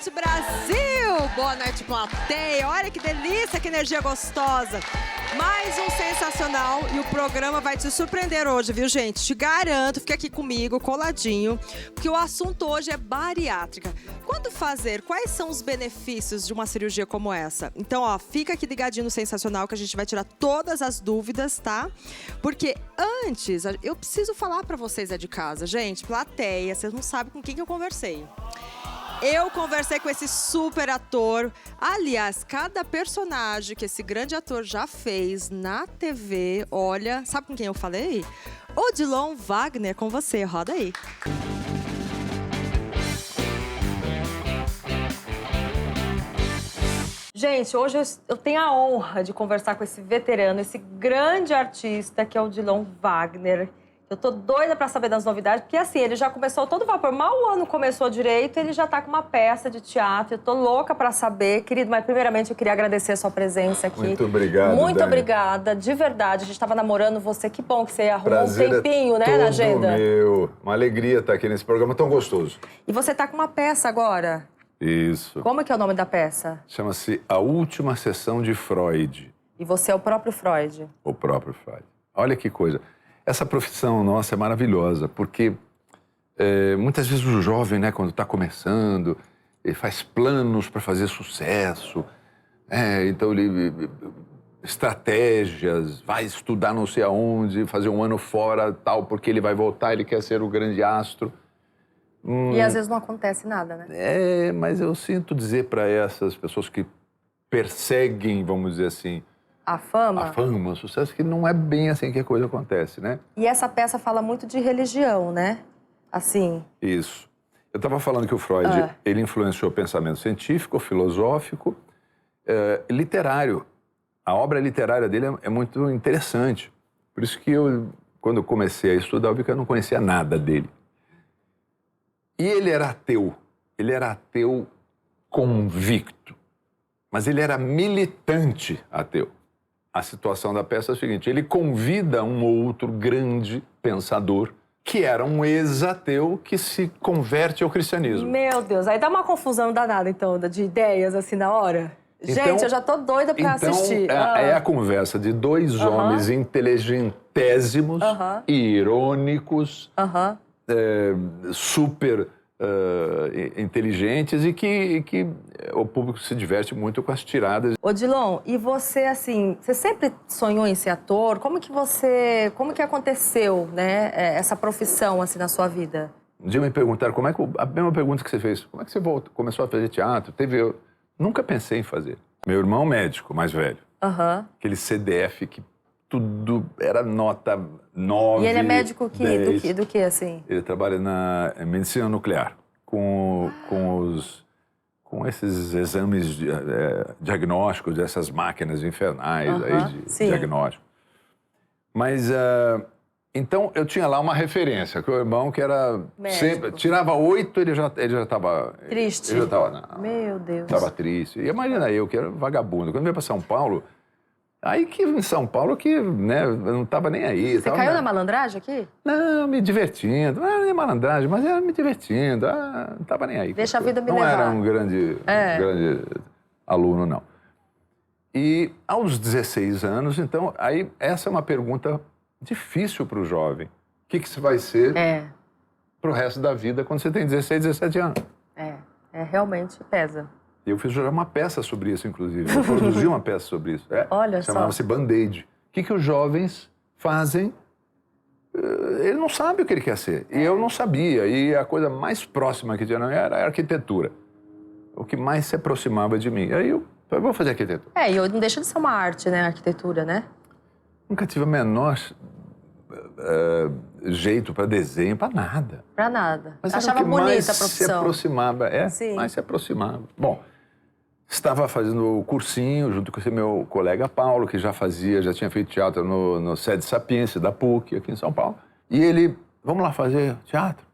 noite, Brasil! Boa noite, plateia! Olha que delícia, que energia gostosa! Mais um sensacional e o programa vai te surpreender hoje, viu, gente? Te garanto, fica aqui comigo, coladinho, porque o assunto hoje é bariátrica. Quando fazer? Quais são os benefícios de uma cirurgia como essa? Então, ó, fica aqui ligadinho no sensacional que a gente vai tirar todas as dúvidas, tá? Porque antes, eu preciso falar pra vocês de casa. Gente, plateia, vocês não sabem com quem que eu conversei. Eu conversei com esse super ator. Aliás, cada personagem que esse grande ator já fez na TV, olha... Sabe com quem eu falei? Odilon Wagner, com você. Roda aí. Gente, hoje eu tenho a honra de conversar com esse veterano, esse grande artista que é o Odilon Wagner. Eu tô doida pra saber das novidades, porque assim, ele já começou todo vapor. Mal o ano começou direito, ele já tá com uma peça de teatro. Eu tô louca pra saber. Querido, mas primeiramente eu queria agradecer a sua presença aqui. Muito obrigado, Muito Dani. obrigada, de verdade. A gente tava namorando você, que bom que você arrumou Prazer um tempinho, né, todo na agenda. Meu. Uma alegria estar aqui nesse programa tão gostoso. E você tá com uma peça agora. Isso. Como é que é o nome da peça? Chama-se A Última Sessão de Freud. E você é o próprio Freud. O próprio Freud. Olha que coisa. Essa profissão nossa é maravilhosa, porque muitas vezes o jovem, né, quando está começando, ele faz planos para fazer sucesso, então ele estratégias, vai estudar não sei aonde, fazer um ano fora, tal, porque ele vai voltar, ele quer ser o grande astro. E às vezes não acontece nada, né? Mas eu sinto dizer para essas pessoas que perseguem, vamos dizer assim, A fama? a fama, o sucesso, que não é bem assim que a coisa acontece, né? E essa peça fala muito de religião, né? Assim... Isso. Eu estava falando que o Freud, ele influenciou o pensamento científico, filosófico, literário. A obra literária dele é muito interessante. Por isso que eu, quando eu comecei a estudar, eu vi que eu não conhecia nada dele. E ele era ateu convicto, mas ele era militante ateu. A situação da peça é a seguinte, ele convida um outro grande pensador, que era um ex-ateu que se converte ao cristianismo. Meu Deus, aí dá uma confusão danada, então, de ideias, assim, na hora. Então, gente, eu já tô doida pra assistir. É a conversa de dois homens inteligentésimos e irônicos, super inteligentes e que o público se diverte muito com as tiradas. Odilon, e você, assim, você sempre sonhou em ser ator? Como que aconteceu, né, essa profissão, assim, na sua vida? Um dia me perguntaram, a mesma pergunta que você fez, como é que você começou a fazer teatro? Eu nunca pensei em fazer. Meu irmão médico, mais velho, aquele CDF que tudo era nota 9, E ele é médico 10. do que, assim? Ele trabalha na medicina nuclear, com esses exames diagnósticos, dessas máquinas infernais aí de diagnóstico. Mas, então, eu tinha lá uma referência, que o irmão que era... Sempre, tirava 8, ele já estava... Triste? Ele já estava... Meu Deus. Estava triste. E imagina eu, que era vagabundo. Quando eu veio para São Paulo... Aí que em São Paulo que, né, eu não tava nem aí. Você caiu na malandragem aqui? Não, me divertindo. Não era nem malandragem, mas era me divertindo. Não tava nem aí. Deixa a vida me levar. Não era um grande aluno, não. E aos 16 anos, então, aí essa é uma pergunta difícil para o jovem. O que você vai ser pro resto da vida quando você tem 16, 17 anos? Realmente pesa. Eu fiz uma peça sobre isso, inclusive. Eu produzi uma peça sobre isso. Olha só. Chamava-se Band-Aid. O que os jovens fazem? Ele não sabe o que ele quer ser. E eu não sabia. E a coisa mais próxima que tinha era a arquitetura. O que mais se aproximava de mim. Aí eu vou fazer arquitetura. E não deixa de ser uma arte, né? A arquitetura, né? Nunca tive o menor jeito para desenho, para nada. Para nada. Mas achava era o que bonita mais a profissão. se aproximava. Sim. Mais se aproximava. Bom, estava fazendo o cursinho junto com esse meu colega Paulo, que já tinha feito teatro no Sede Sapiense da PUC, aqui em São Paulo. E ele, vamos lá fazer teatro?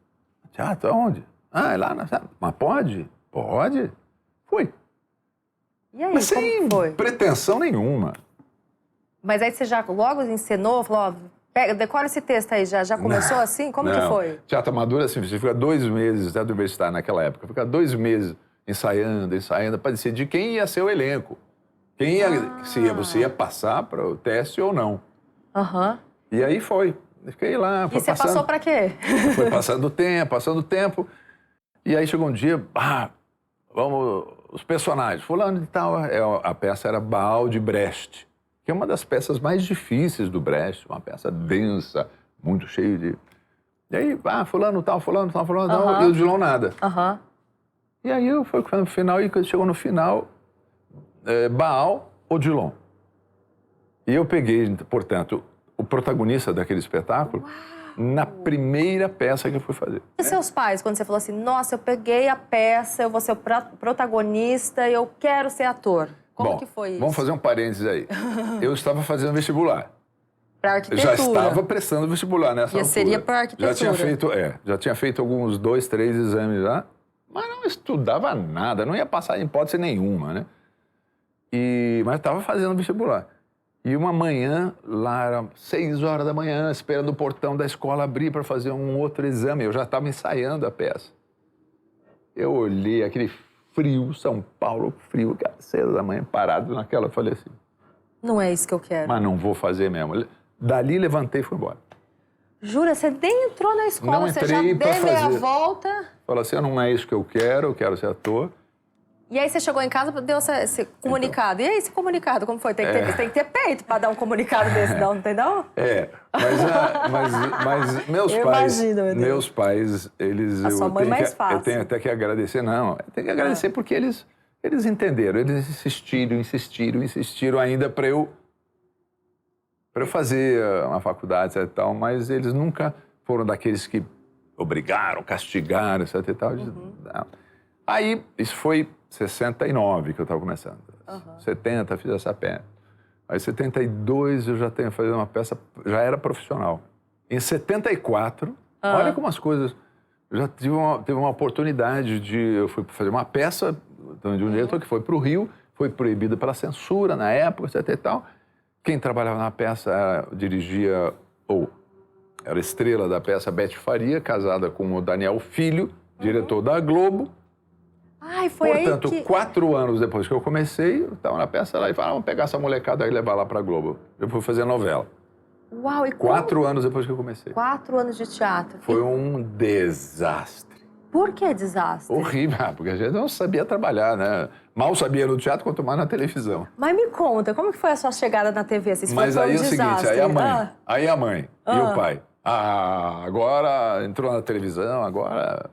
Teatro aonde? É lá na... Mas pode? Pode. Fui. E aí, mas como sem foi? pretensão nenhuma. Mas aí você já logo encenou, falou, decora esse texto aí, já começou assim? Como que foi? Teatro amador, assim, você fica 2 meses, teatro universitário naquela época, fica 2 meses ensaiando, para decidir quem ia ser o elenco. Se você ia passar para o teste ou não. E aí foi. Fiquei lá. E você passou para quê? Foi passando o tempo. E aí chegou um dia, vamos, os personagens. Fulano e tal, a peça era Baal de Brecht, que é uma das peças mais difíceis do Brecht, uma peça densa, muito cheia de... E aí, fulano tal, e o Odilon nada. E aí eu fui no final, e quando chegou no final, Baal, Odilon. E eu peguei, portanto, o protagonista daquele espetáculo na primeira peça que eu fui fazer. E seus pais, quando você falou assim, nossa, eu peguei a peça, eu vou ser o protagonista, eu quero ser ator. Como que foi isso? Vamos fazer um parênteses aí. Eu estava fazendo vestibular. Para arquitetura. Já estava prestando vestibular nessa altura. Seria para arquitetura. Já tinha feito alguns 2, 3 exames já, mas não estudava nada, não ia passar em hipótese nenhuma, né? Mas estava fazendo vestibular. E uma manhã, lá era 6 horas da manhã, esperando o portão da escola abrir para fazer um outro exame. Eu já estava ensaiando a peça. Eu olhei aquele frio, São Paulo, frio, 6 da manhã, parado naquela, eu falei assim... Não é isso que eu quero. Mas não vou fazer mesmo. Dali, levantei e fui embora. Jura? Você nem entrou na escola, não você já deu meia volta? Falei assim, não é isso que eu quero ser ator. E aí você chegou em casa, deu esse comunicado. E aí, esse comunicado, como foi? Tem que ter peito para dar um comunicado desse, não tem não? Mas meus pais, eles... A sua mãe mais fácil. Eu tenho até que agradecer, eu tenho que agradecer porque eles entenderam, eles insistiram ainda para eu fazer uma faculdade, etc e tal, mas eles nunca foram daqueles que obrigaram, castigaram, etc e tal. Não. Aí, isso foi 69 que eu estava começando. 70 fiz essa peça. Aí, 72 eu já tenho fazendo uma peça, já era profissional. Em 74, olha como as coisas... Eu já teve uma oportunidade eu fui fazer uma peça de um diretor que foi para o Rio, foi proibida pela censura na época, etc e tal. Quem trabalhava na peça era estrela da peça Beth Faria, casada com o Daniel Filho, diretor da Globo. Ai, foi Portanto, aí que... 4 anos depois que eu comecei, eu estava na peça lá e falaram, vamos pegar essa molecada aí e levar lá para a Globo. Eu fui fazer novela. Uau, e 4 anos depois que eu comecei. 4 anos de teatro. Foi um desastre. Por que desastre? Horrível, porque a gente não sabia trabalhar, né? Mal sabia no teatro, quanto mais na televisão. Mas me conta, como que foi a sua chegada na TV? Assim, mas aí é o seguinte, aí a mãe e o pai. Agora entrou na televisão, agora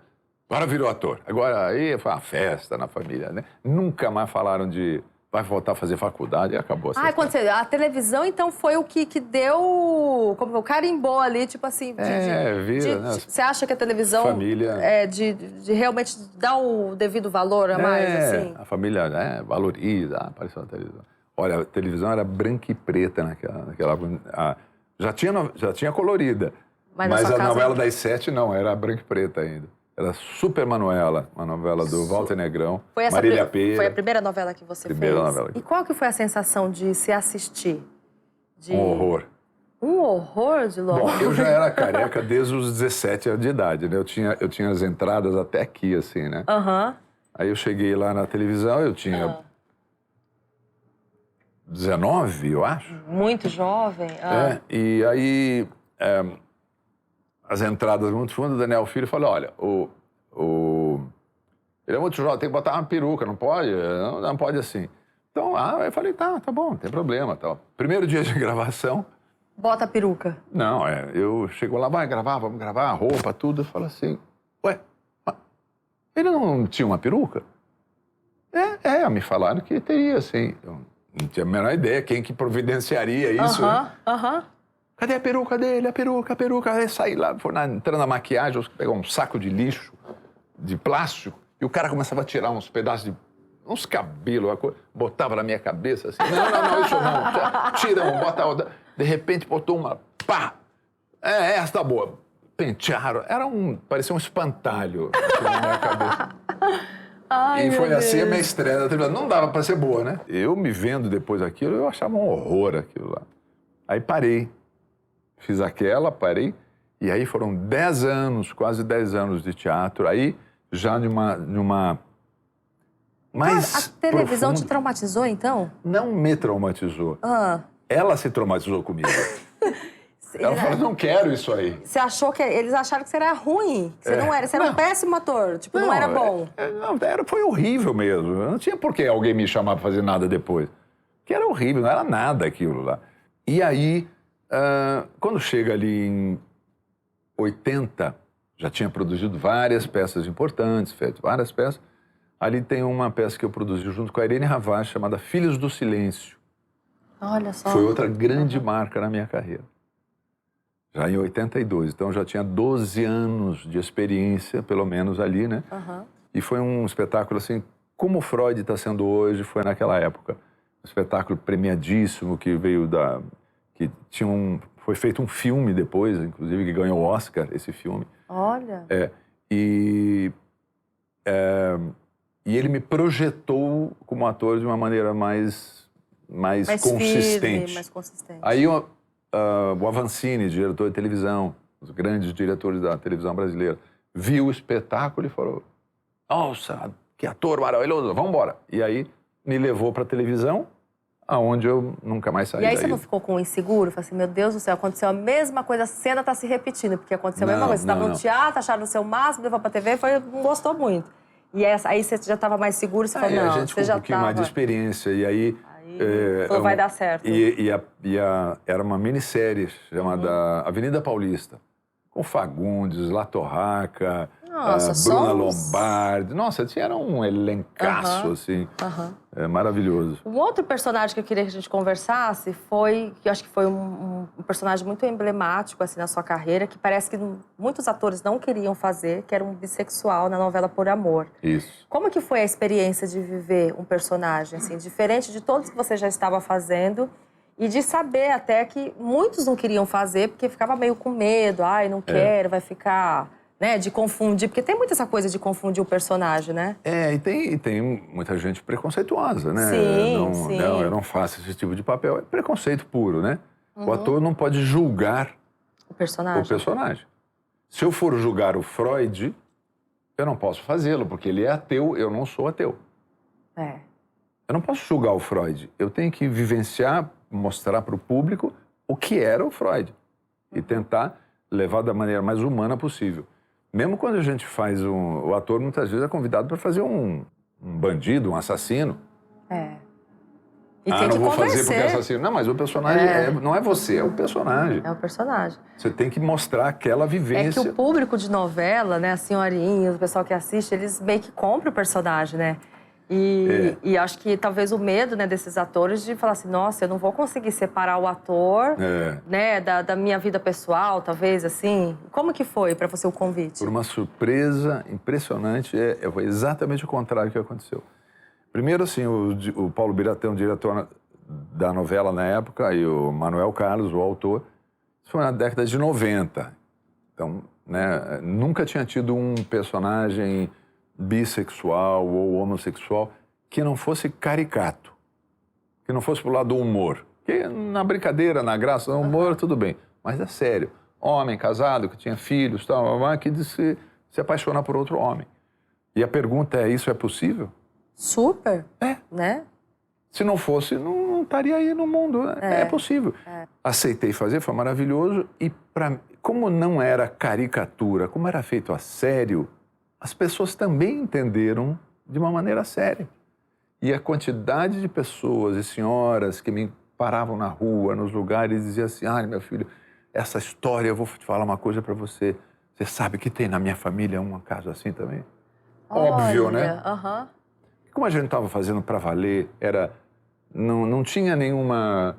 virou ator. Agora aí foi uma festa na família, né? Nunca mais falaram de vai voltar a fazer faculdade e acabou. A televisão, então, foi o que deu... Como carimbou ali, tipo assim... Você acha que a televisão... Família... de realmente dar o devido valor a mais, assim? A família, valoriza, apareceu na televisão. Olha, a televisão era branca e preta naquela já tinha colorida. Mas a novela das 7 não, era branca e preta ainda. Era Super Manuela, uma novela do Walter Negrão, Marília Pêra. Foi a primeira novela que você fez? Novela. E qual que foi a sensação de se assistir? Um horror. Um horror, de louco? Bom, eu já era careca desde os 17 anos de idade, né? Eu tinha as entradas até aqui, assim, né? Aí eu cheguei lá na televisão, eu tinha 19, eu acho. Muito jovem. E aí... as entradas muito fundas, o Daniel Filho falou, olha, ele é muito jovem, tem que botar uma peruca, não pode? Não pode assim. Então, eu falei, tá bom, não tem problema. Tal. Primeiro dia de gravação... Bota a peruca. Não, eu chego lá, vamos gravar, a roupa, tudo. Eu falo assim, ele não tinha uma peruca? Me falaram que teria, assim. Eu não tinha a menor ideia quem que providenciaria isso, né? Cadê a peruca dele? A peruca. Aí saí lá, entrando na maquiagem, eu pegou um saco de lixo, de plástico, e o cara começava a tirar uns pedaços de... uns cabelos, botava na minha cabeça assim. Não, isso não. Tira um, bota outra. De repente botou uma, pá! Essa tá boa. Pentearam. Parecia um espantalho aqui na minha cabeça. Ai, e foi assim Deus. A minha estreia na televisão. Não dava pra ser boa, né? Eu me vendo depois daquilo, eu achava um horror aquilo lá. Aí parei. Fiz parei. E aí foram 10 anos, quase 10 anos de teatro. Aí, já numa mais A televisão profundo. te traumatizou, então? Não me traumatizou. Ela se traumatizou comigo. Ela falou, não quero isso aí. Você achou que... Eles acharam que você era ruim. Que você não era. Você era um péssimo ator. Tipo, não era bom. Foi horrível mesmo. Não tinha por que alguém me chamar pra fazer nada depois. Que era horrível, não era nada aquilo lá. E aí, quando chega ali em 80, já tinha produzido várias peças importantes, feito várias peças. Ali tem uma peça que eu produzi junto com a Irene Ravache, chamada Filhos do Silêncio. Olha só. Foi outra grande marca na minha carreira. Já em 82, então eu já tinha 12 anos de experiência, pelo menos ali, né? E foi um espetáculo assim, como o Freud está sendo hoje, foi naquela época. Um espetáculo premiadíssimo que veio que foi feito um filme depois, inclusive, que ganhou o Oscar, esse filme. Olha. E ele me projetou como ator de uma maneira mais consistente. Firme, mais consistente. Aí o Avancini, diretor de televisão, os grandes diretores da televisão brasileira, viu o espetáculo e falou, nossa, que ator maravilhoso, vamos embora. E aí me levou para a televisão, aonde eu nunca mais saí. E aí você não ficou com um inseguro? Falei assim, meu Deus do céu, aconteceu a mesma coisa, a cena está se repetindo, porque aconteceu a mesma coisa. Você estava no teatro, acharam o seu máximo, levou para a TV, não gostou muito. E aí você já estava mais seguro, você falou, não, a gente você já um pouquinho mais de experiência, e aí... falou, vai dar certo. Era uma minissérie chamada Avenida Paulista, com Fagundes, La Torraca, Bruna Lombardi. Nossa, era um elencaço, assim, maravilhoso. Um outro personagem que eu queria que a gente conversasse que eu acho que foi um personagem muito emblemático, assim, na sua carreira, que parece que muitos atores não queriam fazer, que era um bissexual na novela Por Amor. Isso. Como que foi a experiência de viver um personagem, assim, diferente de todos que você já estava fazendo e de saber até que muitos não queriam fazer porque ficava meio com medo, não quero, vai ficar... Né, de confundir, porque tem muita essa coisa de confundir o personagem, né? E tem muita gente preconceituosa, né? Sim. Não, eu não faço esse tipo de papel. É preconceito puro, né? O ator não pode julgar o personagem. Se eu for julgar o Freud, eu não posso fazê-lo, porque ele é ateu, eu não sou ateu. Eu não posso julgar o Freud. Eu tenho que vivenciar, mostrar para o público o que era o Freud. E tentar levar da maneira mais humana possível. Mesmo quando a gente faz o ator, muitas vezes é convidado para fazer um bandido, um assassino. E tem que não vou convencer. fazer porque é assassino. Não, mas o personagem não é você, é o personagem. É o personagem. Você tem que mostrar aquela vivência. É que o público de novela, né, as senhorinhas, o pessoal que assiste, eles meio que compram o personagem, né? E acho que talvez o medo, né, desses atores de falar assim, nossa, eu não vou conseguir separar o ator, né, da minha vida pessoal, talvez, assim. Como que foi para você o convite? Por uma surpresa impressionante, foi exatamente o contrário que aconteceu. Primeiro, assim, o Paulo Biratã, o diretor da novela na época, e o Manuel Carlos, o autor, isso foi na década de 90. Então, né, nunca tinha tido um personagem bissexual ou homossexual que não fosse caricato, que não fosse pro lado do humor. Que na brincadeira, na graça, no humor, tudo bem. Mas é sério. Homem casado, que tinha filhos, tal, que se apaixona por outro homem. E a pergunta é, isso é possível? Super. Né? Se não fosse, não estaria aí no mundo. É possível. Aceitei fazer, foi maravilhoso. E como não era caricatura, como era feito a sério, as pessoas também entenderam de uma maneira séria. E a quantidade de pessoas e senhoras que me paravam na rua, nos lugares, e diziam assim, meu filho, essa história, eu vou te falar uma coisa para você. Você sabe que tem na minha família um caso assim também? Óbvio, né? Como a gente estava fazendo para valer, não tinha nenhuma...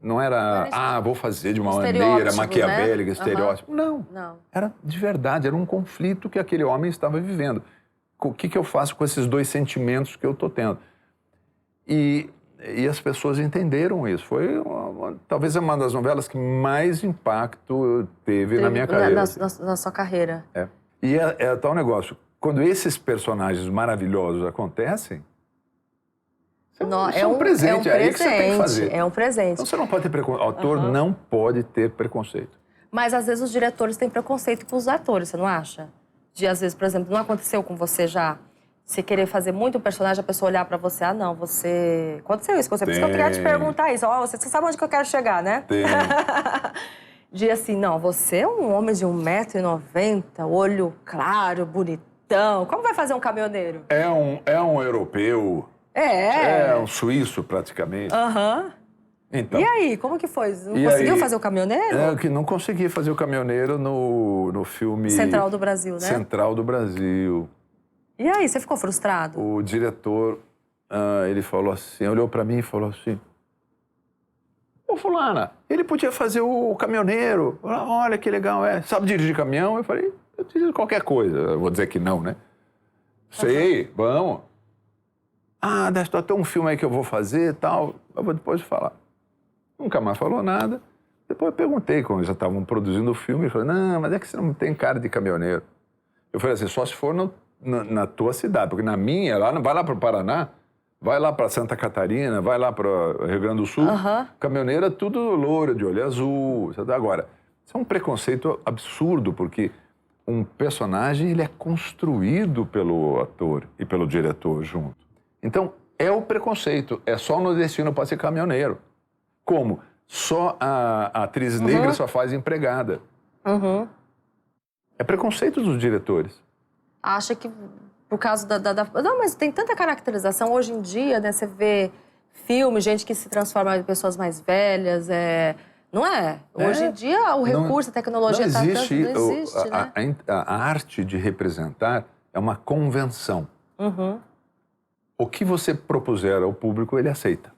Não era, vou fazer de uma maneira maquiavélica, né? Estereótipo. Não. Era de verdade, era um conflito que aquele homem estava vivendo. O que eu faço com esses dois sentimentos que eu estou tendo? E as pessoas entenderam isso. Foi talvez uma das novelas que mais impacto teve na minha carreira. Na sua carreira. E é tal negócio. Quando esses personagens maravilhosos acontecem, é um presente, é aí que você tem que fazer. É um presente. Então você não pode ter preconceito. O autor não pode ter preconceito. Mas às vezes os diretores têm preconceito com os atores, você não acha? De às vezes, por exemplo, não aconteceu com você já? você querer fazer muito um personagem, a pessoa olhar pra você, ah, não, você... Aconteceu isso com você, por isso que eu queria te perguntar isso. Ó, você sabe onde que eu quero chegar, né? Tem. De assim, não, você é um homem de 1,90 m, olho claro, bonitão. Como vai fazer um caminhoneiro? É um europeu. É um suíço, praticamente. Aham. Então, E aí, como que foi? Não conseguiu fazer o caminhoneiro? É, que não consegui fazer o caminhoneiro no filme... Central do Brasil, né? Central do Brasil. E aí, você ficou frustrado? O diretor, ele falou assim, olhou pra mim e falou assim, ô fulana, ele podia fazer o caminhoneiro. Olha que legal, sabe dirigir caminhão? Eu falei, eu dirijo qualquer coisa. Eu vou dizer que não, né? Sei, vamos. Ah, tem um filme aí que eu vou fazer e tal. Eu vou depois falar. Nunca mais falou nada. Depois eu perguntei, quando já estavam produzindo o filme, ele falou, não, mas é que você não tem cara de caminhoneiro. Eu falei assim, só se for na tua cidade, porque na minha, vai lá para o Paraná, vai lá para Santa Catarina, vai lá para Rio Grande do Sul, caminhoneiro é tudo louro, de olho azul. Agora, isso é um preconceito absurdo, porque um personagem ele é construído pelo ator e pelo diretor junto. Então, é o preconceito, é só o nordestino pode ser caminhoneiro. Como? Só a atriz negra só faz empregada. É preconceito dos diretores. Acha que por causa Não, mas tem tanta caracterização. Hoje em dia, né, você vê filmes, gente que se transforma em pessoas mais velhas, não é? Hoje em dia, o recurso, a tecnologia não existe, não existe, né? A arte de representar é uma convenção. O que você propuser ao público, ele aceita.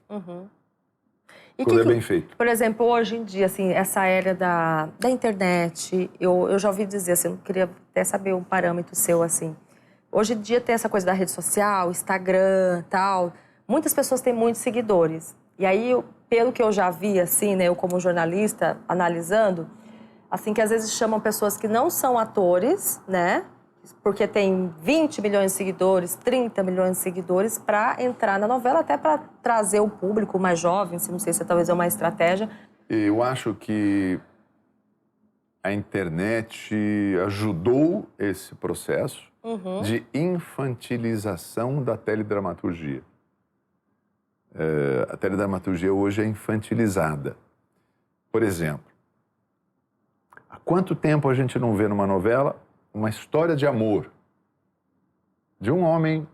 E quando é bem feito. Por exemplo, hoje em dia, assim, essa era da internet, eu já ouvi dizer, assim, eu queria até saber um parâmetro seu, assim. Hoje em dia tem essa coisa da rede social, Instagram, tal. Muitas pessoas têm muitos seguidores. E aí, pelo que eu já vi, assim, né, eu como jornalista, analisando, assim, que às vezes chamam pessoas que não são atores, né, porque tem 20 milhões de seguidores, 30 milhões de seguidores, para entrar na novela, até para trazer o público mais jovem, não sei se talvez é uma estratégia. Eu acho que a internet ajudou esse processo de infantilização da teledramaturgia. A teledramaturgia hoje é infantilizada. Por exemplo, há quanto tempo a gente não vê numa novela uma história de amor de um homem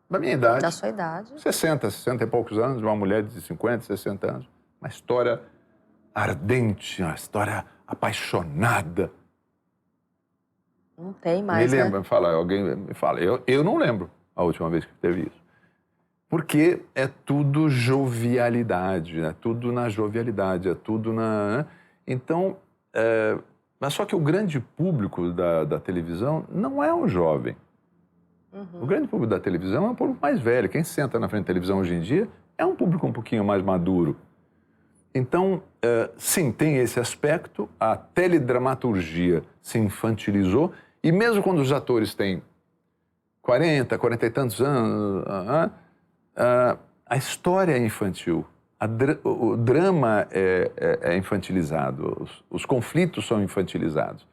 da minha idade. Da sua idade. 60 e poucos anos, de uma mulher de 50, 60 anos. Uma história ardente, uma história apaixonada. Não tem mais, me lembra, alguém me fala. Eu não lembro a última vez que teve isso. Porque é tudo jovialidade, é tudo na jovialidade, é tudo na... Então, mas só que o grande público da televisão não é o jovem. O grande público da televisão é um público mais velho. Quem senta na frente da televisão hoje em dia é um público um pouquinho mais maduro. Então, sim, tem esse aspecto. A teledramaturgia se infantilizou. E mesmo quando os atores têm 40 e tantos anos, a história é infantil. O drama é infantilizado, os conflitos são infantilizados.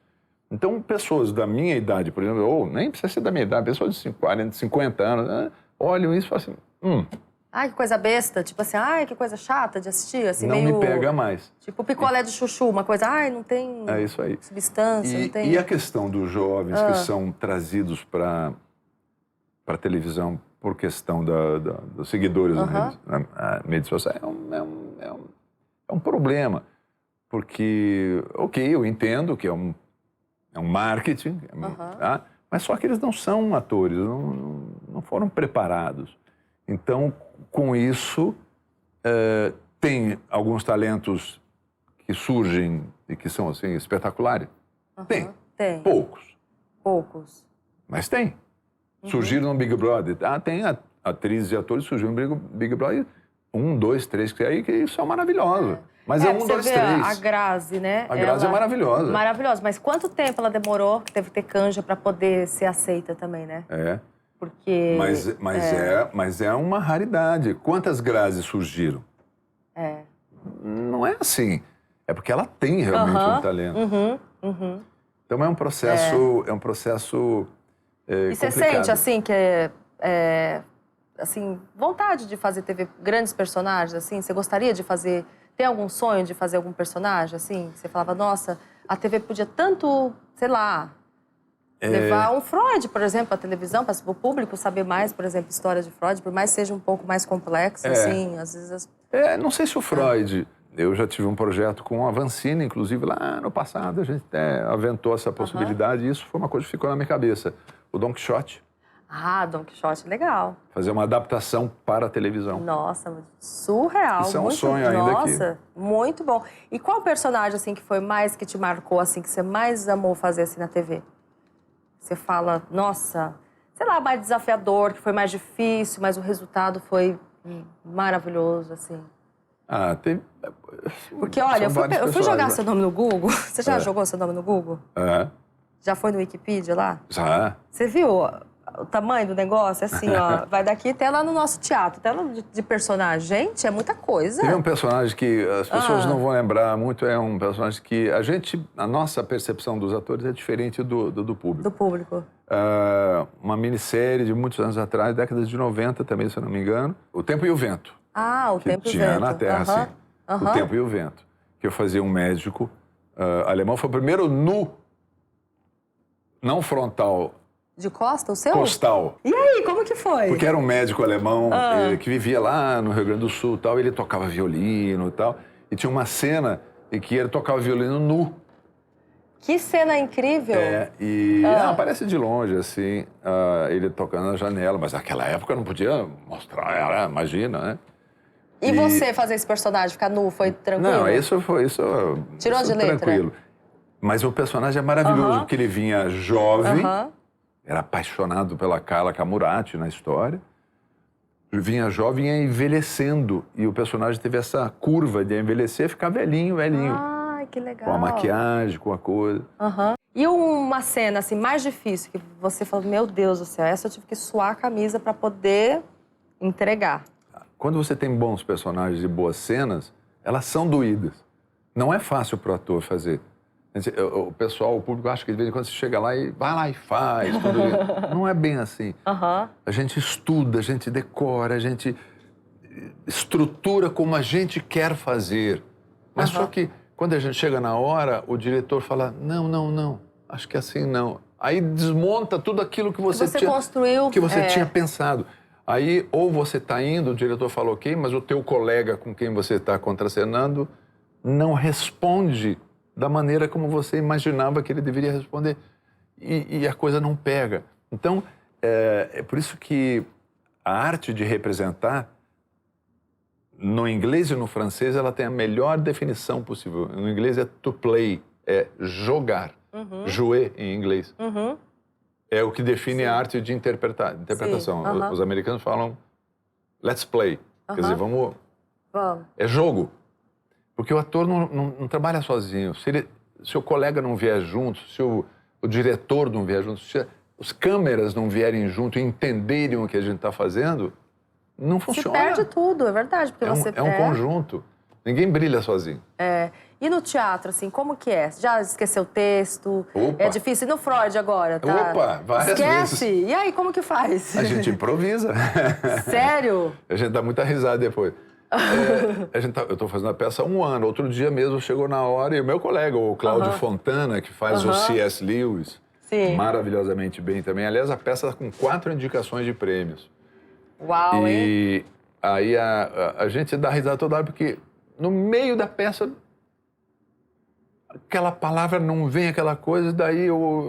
Então, pessoas da minha idade, por exemplo, ou nem precisa ser da minha idade, pessoas de 40, 50 anos, olham isso e falam assim, Ai, que coisa besta, tipo assim, ai, que coisa chata de assistir, assim, não meio... me pega mais. Tipo picolé de chuchu, uma coisa, ai, não tem é isso aí. substância, não tem... E a questão dos jovens que são trazidos para a televisão por questão dos seguidores na mídia social, é um problema. Porque, eu entendo que é um marketing, tá? Mas só que eles não são atores, não foram preparados. Então, com isso, tem alguns talentos que surgem e que são, assim, espetaculares? Tem. Poucos. Mas tem. Surgiram no Big Brother. Tem atrizes e atores que surgiram no Big Brother. 1, 2, 3, que isso é maravilhoso. Mas é 1, 2, 3. A Grazi, né? A Grazi é maravilhosa. Maravilhosa. Mas quanto tempo ela demorou que teve que ter canja para poder ser aceita também, né? Porque... Mas é uma raridade. Quantas Grazes surgiram? Não é assim. É porque ela tem realmente um talento. Então é um processo, E você sente, assim, que assim, vontade de fazer TV, grandes personagens, assim? Você gostaria de fazer... Tem algum sonho de fazer algum personagem, assim? Você falava, nossa, a TV podia tanto, sei lá, levar um Freud, por exemplo, à televisão, para o público saber mais, por exemplo, história de Freud, por mais que seja um pouco mais complexo, assim, às vezes... Não sei se o Freud... Eu já tive um projeto com a Vancina, inclusive, lá no passado, a gente até aventou essa possibilidade e isso foi uma coisa que ficou na minha cabeça. O Don Quixote. Ah, Don Quixote, legal. Fazer uma adaptação para a televisão. Nossa, surreal. Isso é um muito, sonho ainda nossa, muito bom. E qual personagem, assim, que foi mais, que te marcou, assim, que você mais amou fazer, assim, na TV? Você fala, nossa, sei lá, mais desafiador, que foi mais difícil, mas o resultado foi maravilhoso, assim. Tem... Porque, olha, eu fui jogar seu nome no Google. Você já jogou seu nome no Google? Já foi no Wikipedia lá? Já. Você viu o tamanho do negócio? Assim, ó, vai daqui até lá no nosso teatro, até lá de personagem. Gente, é muita coisa. Tem um personagem que as pessoas não vão lembrar muito, é um personagem que a nossa percepção dos atores é diferente do público. Do público. Uma minissérie de muitos anos atrás, décadas de 90 também, se eu não me engano, O Tempo e o Vento. O Tempo e o Vento. Tinha na Terra, assim. O Tempo e o Vento. Que eu fazia um médico alemão. Foi o primeiro nu, não frontal. De costa, o seu? Costal. E aí, como que foi? Porque era um médico alemão que vivia lá no Rio Grande do Sul e tal. Ele tocava violino e tal. E tinha uma cena em que ele tocava violino nu. Que cena incrível! Aparece de longe, assim, ele tocando na janela. Mas naquela época não podia mostrar, imagina, né? E você fazer esse personagem, ficar nu, foi tranquilo? Não, isso Tirou de letra? Tranquilo. Mas o personagem é maravilhoso, porque ele vinha jovem, era apaixonado pela Carla Camurati na história, vinha jovem e ia envelhecendo. E o personagem teve essa curva de envelhecer e ficar velhinho. Ai, que legal. Com a maquiagem, com a coisa. E uma cena, assim, mais difícil, que você falou, meu Deus do céu, essa eu tive que suar a camisa para poder entregar. Quando você tem bons personagens e boas cenas, elas são doídas. Não é fácil para o ator fazer. O pessoal, o público acha que de vez em quando você chega lá e vai lá e faz. Não é bem assim. A gente estuda, a gente decora, a gente estrutura como a gente quer fazer. Mas só que quando a gente chega na hora, o diretor fala, não, acho que assim não. Aí desmonta tudo aquilo que você construiu, que você tinha pensado. Aí, ou você está indo, o diretor falou ok, mas o teu colega com quem você está contracenando não responde da maneira como você imaginava que ele deveria responder. E a coisa não pega. Então, é por isso que a arte de representar, no inglês e no francês, ela tem a melhor definição possível. No inglês é to play, é jogar. Jouer em inglês. É o que define a arte de interpretação. Os americanos falam, let's play. Quer dizer, vamos... É jogo. Porque o ator não trabalha sozinho. Se o colega não vier junto, se o diretor não vier junto, se os câmeras não vierem junto e entenderem o que a gente está fazendo, não funciona. Se perde tudo, é verdade. Porque é um conjunto. Ninguém brilha sozinho. E no teatro, assim, como que é? Já esqueceu o texto? Opa. É difícil. E no Freud agora, tá? Opa, várias Esquece. vezes. E aí, como que faz? A gente improvisa. Sério? A gente dá muita risada depois. Eu estou fazendo a peça há 1 ano. Outro dia mesmo chegou na hora e o meu colega, o Cláudio Fontana, que faz o C.S. Lewis, maravilhosamente bem também. Aliás, a peça está com 4 indicações de prêmios. Uau, E aí a gente dá risada toda hora porque no meio da peça aquela palavra não vem, aquela coisa, daí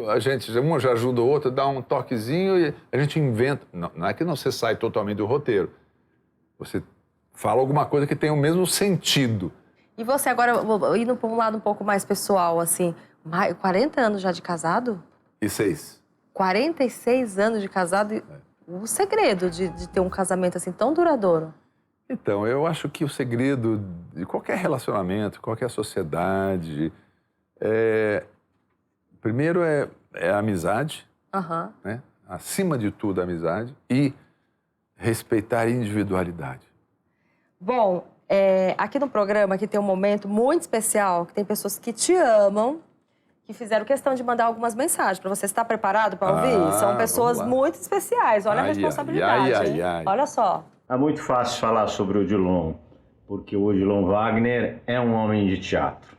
a gente, um já ajuda o outro, dá um toquezinho e a gente inventa. Não é que você sai totalmente do roteiro. Você fala alguma coisa que tem o mesmo sentido. E você agora, indo para um lado um pouco mais pessoal, assim, 40 anos já de casado? E 6. 46 anos de casado. E o segredo de ter um casamento assim tão duradouro? Então, eu acho que o segredo de qualquer relacionamento, qualquer sociedade, primeiro é a amizade, né? Acima de tudo a amizade, e respeitar a individualidade. Bom, aqui no programa aqui tem um momento muito especial, que tem pessoas que te amam que fizeram questão de mandar algumas mensagens para você. Está preparado para ouvir? São pessoas muito especiais. Olha a responsabilidade. Olha só. É muito fácil falar sobre o Odilon, porque o Odilon Wagner é um homem de teatro.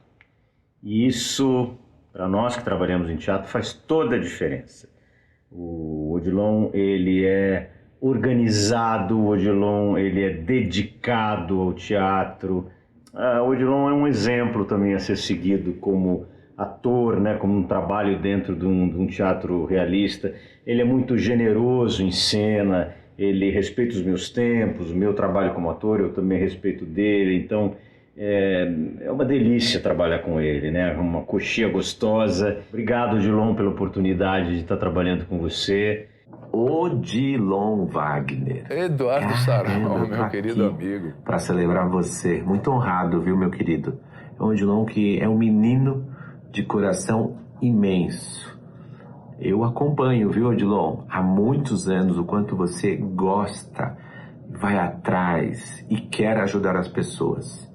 E isso, para nós que trabalhamos em teatro, faz toda a diferença. O Odilon, ele é organizado, o Odilon, ele é dedicado ao teatro. O Odilon é um exemplo também a ser seguido como ator, né, como um trabalho dentro de um teatro realista. Ele é muito generoso em cena, ele respeita os meus tempos, o meu trabalho como ator, eu também respeito dele. Então, é uma delícia trabalhar com ele, né? Uma coxinha gostosa. Obrigado, Odilon, pela oportunidade de estar trabalhando com você. Odilon Wagner. Eduardo Sarão, meu querido amigo. Para celebrar você. Muito honrado, viu, meu querido? É um Odilon que é um menino de coração imenso. Eu acompanho, viu, Odilon, há muitos anos o quanto você gosta, vai atrás e quer ajudar as pessoas.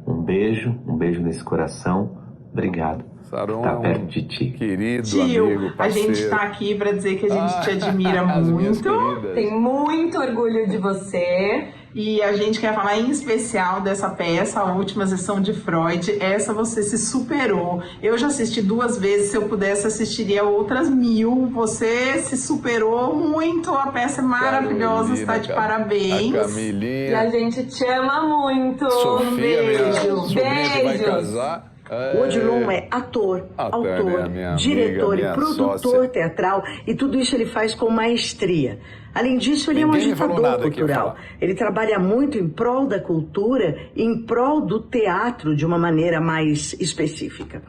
Um beijo nesse coração. Obrigado. Sarão Tá perto de ti. Querido Tio, amigo, parceiro. a gente tá aqui para dizer que a gente te admira muito. Tem muito orgulho de você. E a gente quer falar em especial dessa peça, a última sessão de Freud. Essa você se superou. Eu já assisti 2 vezes, se eu pudesse assistiria outras 1000. Você se superou muito, a peça é maravilhosa, está de parabéns. A Camilinha. E a gente te ama muito. Sofia, Um beijo. minha sobrinha que vai Beijos. casar. O Odilon é ator, autor, minha diretor amiga, e produtor sócia. teatral, e tudo isso ele faz com maestria. Além disso, ele Ninguém é um me falou agitador nada aqui, eu cultural. falo. Ele trabalha muito em prol da cultura e em prol do teatro de uma maneira mais específica.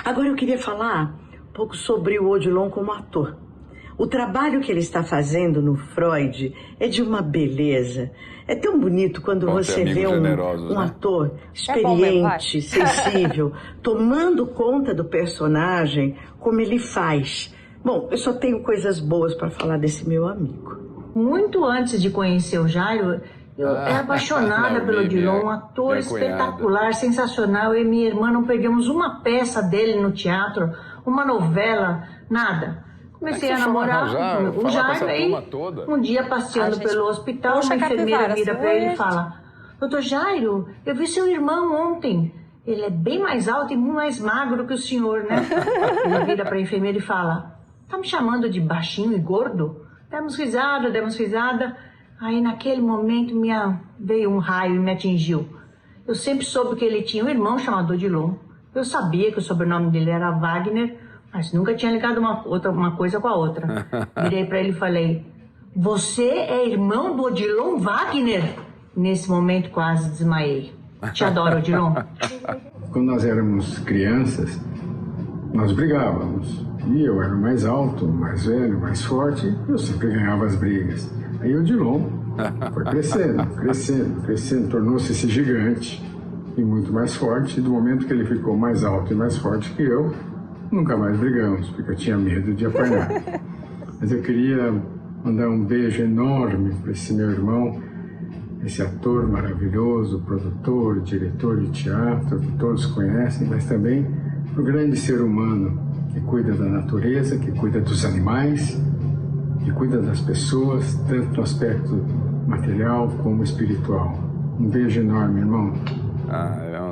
Agora eu queria falar um pouco sobre o Odilon como ator. O trabalho que ele está fazendo no Freud é de uma beleza. É tão bonito quando Bom, você ter vê amigos um generosos, né? ator bom mesmo, vai. experiente, sensível, tomando conta do personagem como ele faz. Bom, eu só tenho coisas boas para falar desse meu amigo. Muito antes de conhecer o Jairo, eu era apaixonada pelo Odilon, um ator minha espetacular, sensacional. Eu e minha irmã não perdemos uma peça dele no teatro, uma novela, nada. Comecei a namorar o Jairo aí, um dia passeando pelo hospital, uma enfermeira vira para ele e fala: Doutor Jairo, eu vi seu irmão ontem. Ele é bem mais alto e muito mais magro que o senhor, né? Ele vira para a enfermeira e fala: Tá me chamando de baixinho e gordo? Demos risada. Aí naquele momento veio um raio e me atingiu. Eu sempre soube que ele tinha um irmão chamado Odilon. Eu sabia que o sobrenome dele era Wagner, mas nunca tinha ligado uma coisa com a outra. Virei para ele e falei: Você é irmão do Odilon Wagner? Nesse momento quase desmaiei. Te adoro, Odilon. Quando nós éramos crianças, nós brigávamos. E eu era mais alto, mais velho, mais forte, eu sempre ganhava as brigas. Aí o Odilon foi crescendo, tornou-se esse gigante e muito mais forte. E do momento que ele ficou mais alto e mais forte que eu, nunca mais brigamos, porque eu tinha medo de apanhar. Mas eu queria mandar um beijo enorme para esse meu irmão, esse ator maravilhoso, produtor, diretor de teatro, que todos conhecem, mas também o grande ser humano que cuida da natureza, que cuida dos animais, que cuida das pessoas, tanto no aspecto material como espiritual. Um beijo enorme, irmão.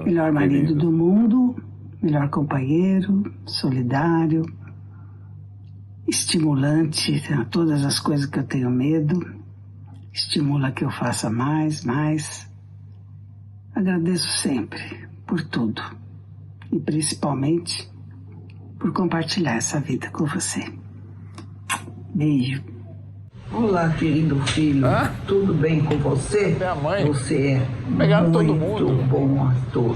Melhor marido do mundo, melhor companheiro, solidário, estimulante a todas as coisas que eu tenho medo, estimula que eu faça mais. Agradeço sempre por tudo e principalmente por compartilhar essa vida com você. Beijo. Olá, querido filho. Tudo bem com você? É a mãe. Você é Pegaram todo muito mundo. bom ator.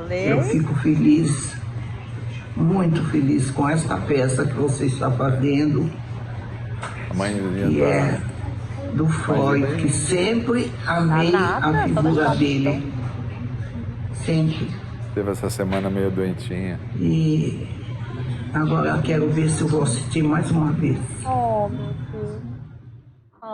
Eu fico feliz, muito feliz com esta peça que você está fazendo, A mãe que é do Freud, que sempre amei a figura dele. Sempre. Teve essa semana meio doentinha. E agora eu quero ver se eu vou assistir mais uma vez. Oh, meu Deus. Que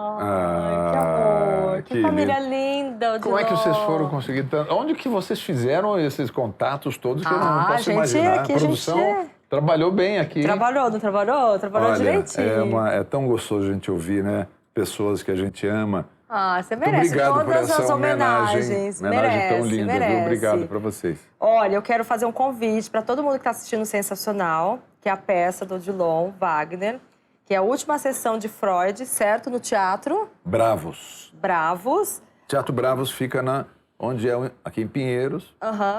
amor. Que família linda, Odilon. Como é que vocês foram conseguir tanto? Onde que vocês fizeram esses contatos todos que eu não posso imaginar? A produção Trabalhou bem aqui. Trabalhou, não trabalhou? Trabalhou Olha, direitinho. É tão gostoso a gente ouvir, né? Pessoas que a gente ama. Ah, você merece obrigado todas por essa as homenagens. Homenagem tão linda, merece. viu? Obrigado para vocês. Olha, eu quero fazer um convite para todo mundo que está assistindo Sensacional, que é a peça do Odilon Wagner, que é a última sessão de Freud, certo? No Teatro... Bravos. Teatro Bravos fica onde aqui em Pinheiros,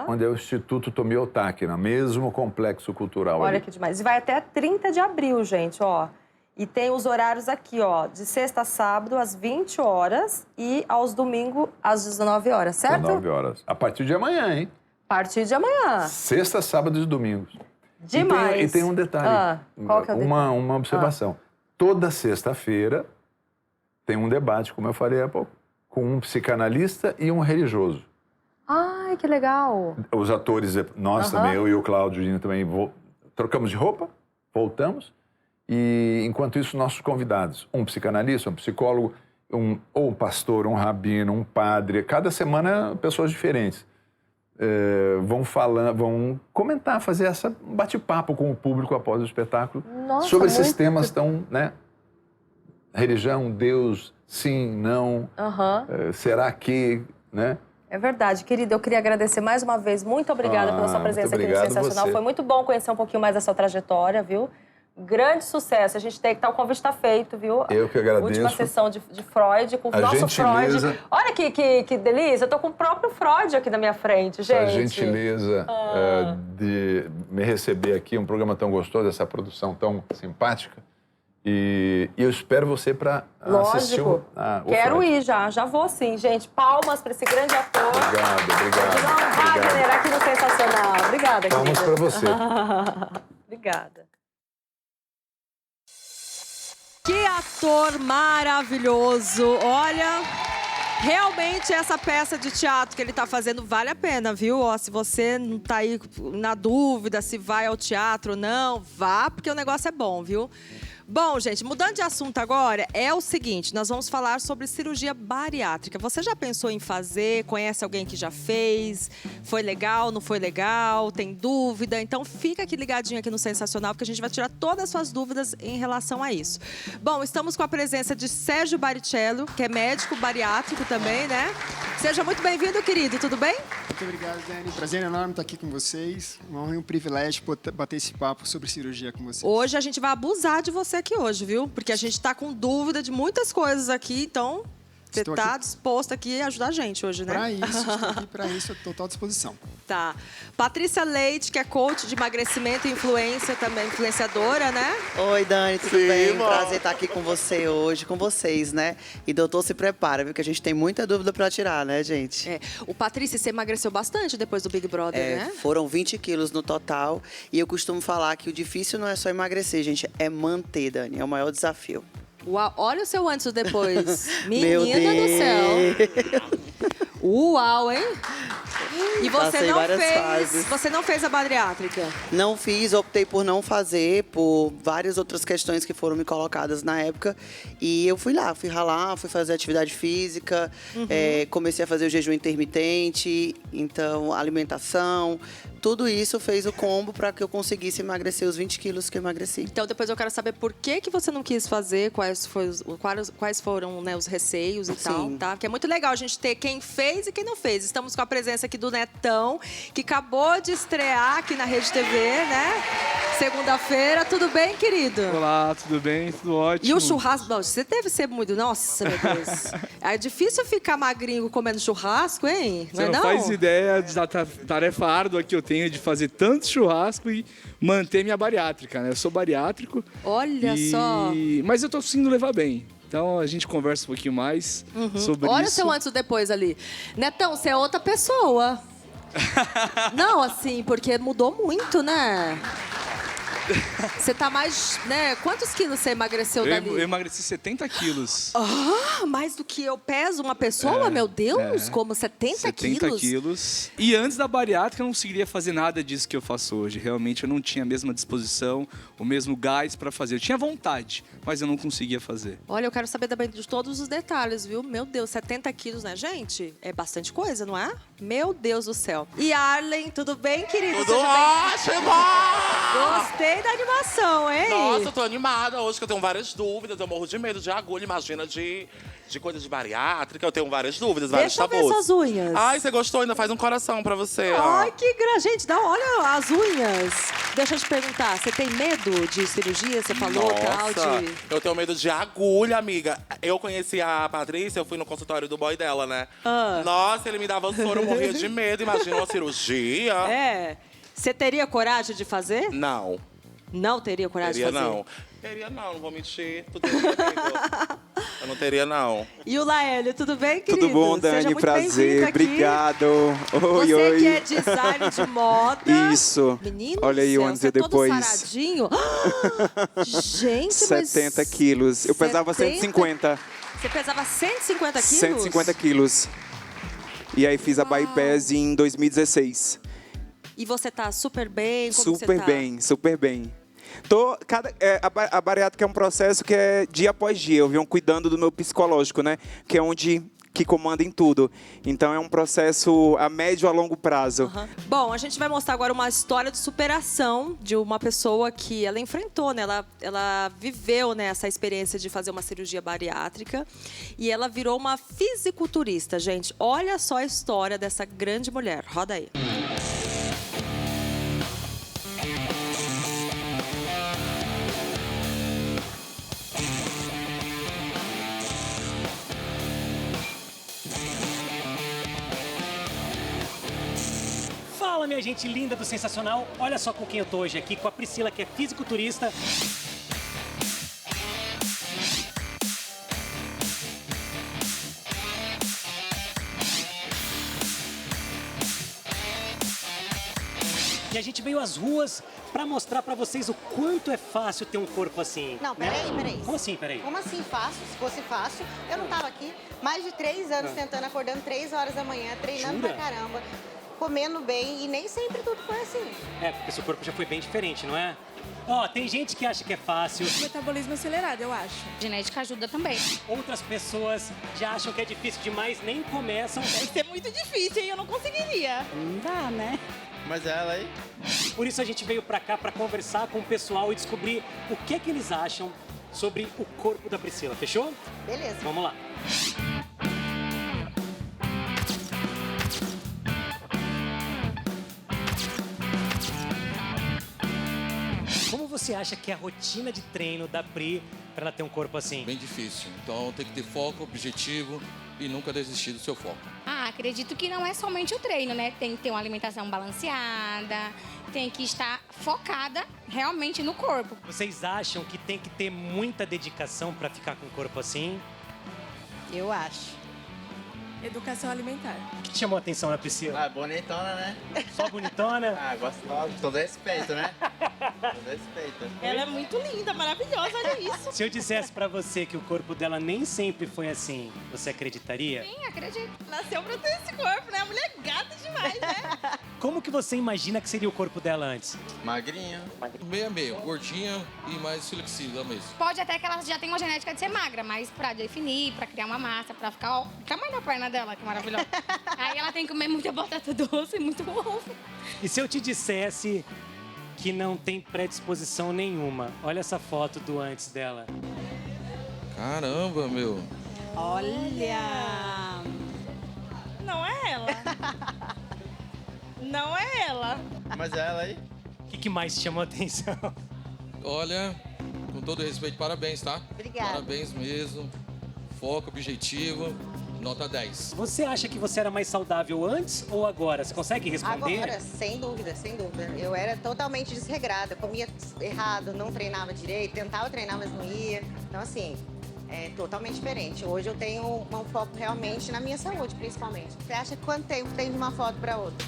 onde é o Instituto Tomio Otaki, no mesmo complexo cultural. Olha ali. que demais. E vai até 30 de abril, gente, ó. E tem os horários aqui, ó, de sexta a sábado, às 20 horas e aos domingos, às 19 horas, certo? 19 horas. A partir de amanhã, hein? A partir de amanhã. Sexta, sábado e domingos. Demais. E tem um detalhe. Qual que é o detalhe? Uma observação. Toda sexta-feira tem um debate, como eu falei há pouco, com um psicanalista e um religioso. Ai, que legal. Os atores, nós também, eu e o Claudio também, trocamos de roupa, voltamos. E, enquanto isso, nossos convidados, um psicanalista, um psicólogo, ou um pastor, um rabino, um padre, cada semana pessoas diferentes, vão comentar, fazer um bate-papo com o público após o espetáculo. Nossa, sobre esses temas tão, né? Religião, Deus, sim, não, será que, né? É verdade, querida. Eu queria agradecer mais uma vez. Muito obrigada pela sua presença aqui no Sensacional. Foi muito bom conhecer um pouquinho mais da sua trajetória, viu? Grande sucesso. A gente tem que estar, o convite está feito, viu? Eu que agradeço. Última sessão de Freud, com o nosso Freud. Olha que delícia, eu tô com o próprio Freud aqui na minha frente, gente. A gentileza de me receber aqui, um programa tão gostoso, essa produção tão simpática. E eu espero você para assistir o Quero Freud. ir já vou sim, gente. Palmas para esse grande ator. Obrigado. Wagner, aqui no Sensacional. Obrigada, Palmas para você. Obrigada. Que ator maravilhoso! Olha, realmente essa peça de teatro que ele está fazendo vale a pena, viu? Ó, se você não está aí na dúvida se vai ao teatro ou não, vá, porque o negócio é bom, viu? Bom, gente, mudando de assunto agora, é o seguinte, nós vamos falar sobre cirurgia bariátrica. Você já pensou em fazer? Conhece alguém que já fez? Foi legal, não foi legal? Tem dúvida? Então fica aqui ligadinho aqui no Sensacional, porque a gente vai tirar todas as suas dúvidas em relação a isso. Bom, estamos com a presença de Sérgio Baricello, que é médico bariátrico também, né? Seja muito bem-vindo, querido, tudo bem? Muito obrigado, Dani. Prazer enorme estar aqui com vocês. Uma honra e um privilégio poder bater esse papo sobre cirurgia com vocês. Hoje a gente vai abusar de você aqui hoje, viu? Porque a gente tá com dúvida de muitas coisas aqui, então você tá disposto aqui a ajudar a gente hoje, né? Para isso, estou aqui para isso, à total disposição. Tá. Patrícia Leite, que é coach de emagrecimento e influência também, influenciadora, né? Oi, Dani, tudo bem? Prazer estar aqui com você hoje, com vocês, né? E doutor, se prepara, viu? Que a gente tem muita dúvida para tirar, né, gente? É. O Patrícia, você emagreceu bastante depois do Big Brother, né? Foram 20 quilos no total. E eu costumo falar que o difícil não é só emagrecer, gente, é manter, Dani. É o maior desafio. Uau, olha o seu antes e o depois. Meu Menina do céu. Uau, hein? E você não fez a bariátrica? Não fiz, optei por não fazer, por várias outras questões que foram me colocadas na época. E eu fui ralar, fui fazer atividade física, comecei a fazer o jejum intermitente, então alimentação. Tudo isso fez o combo para que eu conseguisse emagrecer os 20 quilos que eu emagreci. Então, depois eu quero saber por que você não quis fazer, quais foram, né, os receios e tal, tá? Porque é muito legal a gente ter quem fez e quem não fez. Estamos com a presença aqui do Netão, que acabou de estrear aqui na Rede TV, né? Segunda-feira. Tudo bem, querido? Olá, tudo bem? Tudo ótimo. E o churrasco? Não, você deve ser muito... Nossa, meu Deus. É difícil ficar magrinho comendo churrasco, hein? Você não faz ideia da tarefa árdua que eu tenho de fazer tanto churrasco e manter minha bariátrica, né? Eu sou bariátrico. Olha só. Mas eu tô conseguindo levar bem. Então a gente conversa um pouquinho mais sobre isso. Olha o seu antes e depois ali. Netão, você é outra pessoa. Não, assim, porque mudou muito, né? Você tá mais, né? Quantos quilos você emagreceu dali? Eu emagreci 70 quilos. Ah, mais do que eu peso uma pessoa? Meu Deus, como 70 quilos? 70 quilos. E antes da bariátrica, eu não conseguiria fazer nada disso que eu faço hoje. Realmente, eu não tinha a mesma disposição, o mesmo gás pra fazer. Eu tinha vontade, mas eu não conseguia fazer. Olha, eu quero saber também de todos os detalhes, viu? Meu Deus, 70 quilos, né, gente? É bastante coisa, não é? Meu Deus do céu. E Arlen, tudo bem, querido? Tudo ótimo! Gostei da animação, hein? Nossa, eu tô animada hoje, que eu tenho várias dúvidas. Eu morro de medo de agulha, imagina, de coisa de bariátrica. Eu tenho várias dúvidas, vários tabus. Deixa eu ver suas unhas. Ai, você gostou? Ainda faz um coração pra você, ó. Ai, que graça. Gente, olha as unhas. Deixa eu te perguntar, você tem medo de cirurgia? Você falou tal de... Eu tenho medo de agulha, amiga. Eu conheci a Patrícia, eu fui no consultório do boy dela, né? Nossa, ele me dava soro, eu morria de medo. Imagina uma cirurgia. É. Você teria coragem de fazer? Não. Não teria coragem de fazer? Teria não vou mentir. Tudo bem comigo. Eu não teria, não. E o Laélio, tudo bem, querido? Tudo bom, Dani? Seja muito Prazer, obrigado. Oi, Você oi. que é design de moda. Isso. Menino olha aí o antes e depois. Todo saradinho. Gente, 70 quilos. Eu pesava 150. Você pesava 150 quilos? 150 quilos. E aí fiz a bypass em 2016. E você tá super bem? Como Super você tá? bem, super bem. A bariátrica é um processo que é dia após dia. Eu venho cuidando do meu psicológico, né? Que é onde que comanda em tudo. Então é um processo a médio a longo prazo. Bom, a gente vai mostrar agora uma história de superação de uma pessoa que ela enfrentou, né? Ela viveu, né, essa experiência de fazer uma cirurgia bariátrica e ela virou uma fisiculturista, gente. Olha só a história dessa grande mulher. Roda aí. Fala, minha gente linda do Sensacional. Olha só com quem eu tô hoje aqui, com a Priscila, que é fisiculturista. E a gente veio às ruas pra mostrar pra vocês o quanto é fácil ter um corpo assim. Não, né? peraí. Como assim, peraí? Como assim fácil? Se fosse fácil, eu não tava aqui mais de 3 anos tentando, acordando 3 horas da manhã, treinando Jura? pra caramba, comendo bem e nem sempre tudo foi assim. É, porque seu corpo já foi bem diferente, não é? Ó, tem gente que acha que é fácil. Metabolismo acelerado, eu acho. Genética ajuda também. Outras pessoas já acham que é difícil demais, nem começam. Deve ser muito difícil, hein? Eu não conseguiria. Não dá, né? Mas ela aí? Por isso a gente veio pra cá pra conversar com o pessoal e descobrir o que é que eles acham sobre o corpo da Priscila. Fechou? Beleza. Vamos lá. Como você acha que é a rotina de treino da Pri para ela ter um corpo assim? Bem difícil. Então tem que ter foco, objetivo e nunca desistir do seu foco. Acredito que não é somente o treino, né? Tem que ter uma alimentação balanceada, tem que estar focada realmente no corpo. Vocês acham que tem que ter muita dedicação para ficar com um corpo assim? Eu acho. Educação alimentar. O que te chamou a atenção na Priscila? Ah, bonitona, né? Só bonitona? Ah, gostosa. Todo respeito, né? Todo respeito. Ela é muito linda, maravilhosa, olha isso. Se eu dissesse pra você que o corpo dela nem sempre foi assim, você acreditaria? Sim, acredito. Nasceu pra ter esse corpo, né? A mulher é gata demais, né? Como que você imagina que seria o corpo dela antes? Magrinha. Meio a meio, gordinha e mais flexível mesmo. Pode até que ela já tenha uma genética de ser magra, mas pra definir, pra criar uma massa, pra ficar o tamanho da perna dela, que maravilhosa. Aí ela tem que comer muita batata doce e muito ovo. E se eu te dissesse que não tem predisposição nenhuma? Olha essa foto do antes dela. Caramba, meu. Olha! Não é ela. Não é ela. Mas ela aí? O que mais te chamou a atenção? Olha, com todo respeito, parabéns, tá? Obrigada. Parabéns mesmo. Foco, objetivo, nota 10. Você acha que você era mais saudável antes ou agora? Você consegue responder? Agora, sem dúvida, sem dúvida. Eu era totalmente desregrada, comia errado, não treinava direito, tentava treinar, mas não ia. Então, assim, é totalmente diferente. Hoje eu tenho um foco realmente na minha saúde, principalmente. Você acha quanto tempo tem de uma foto para outra?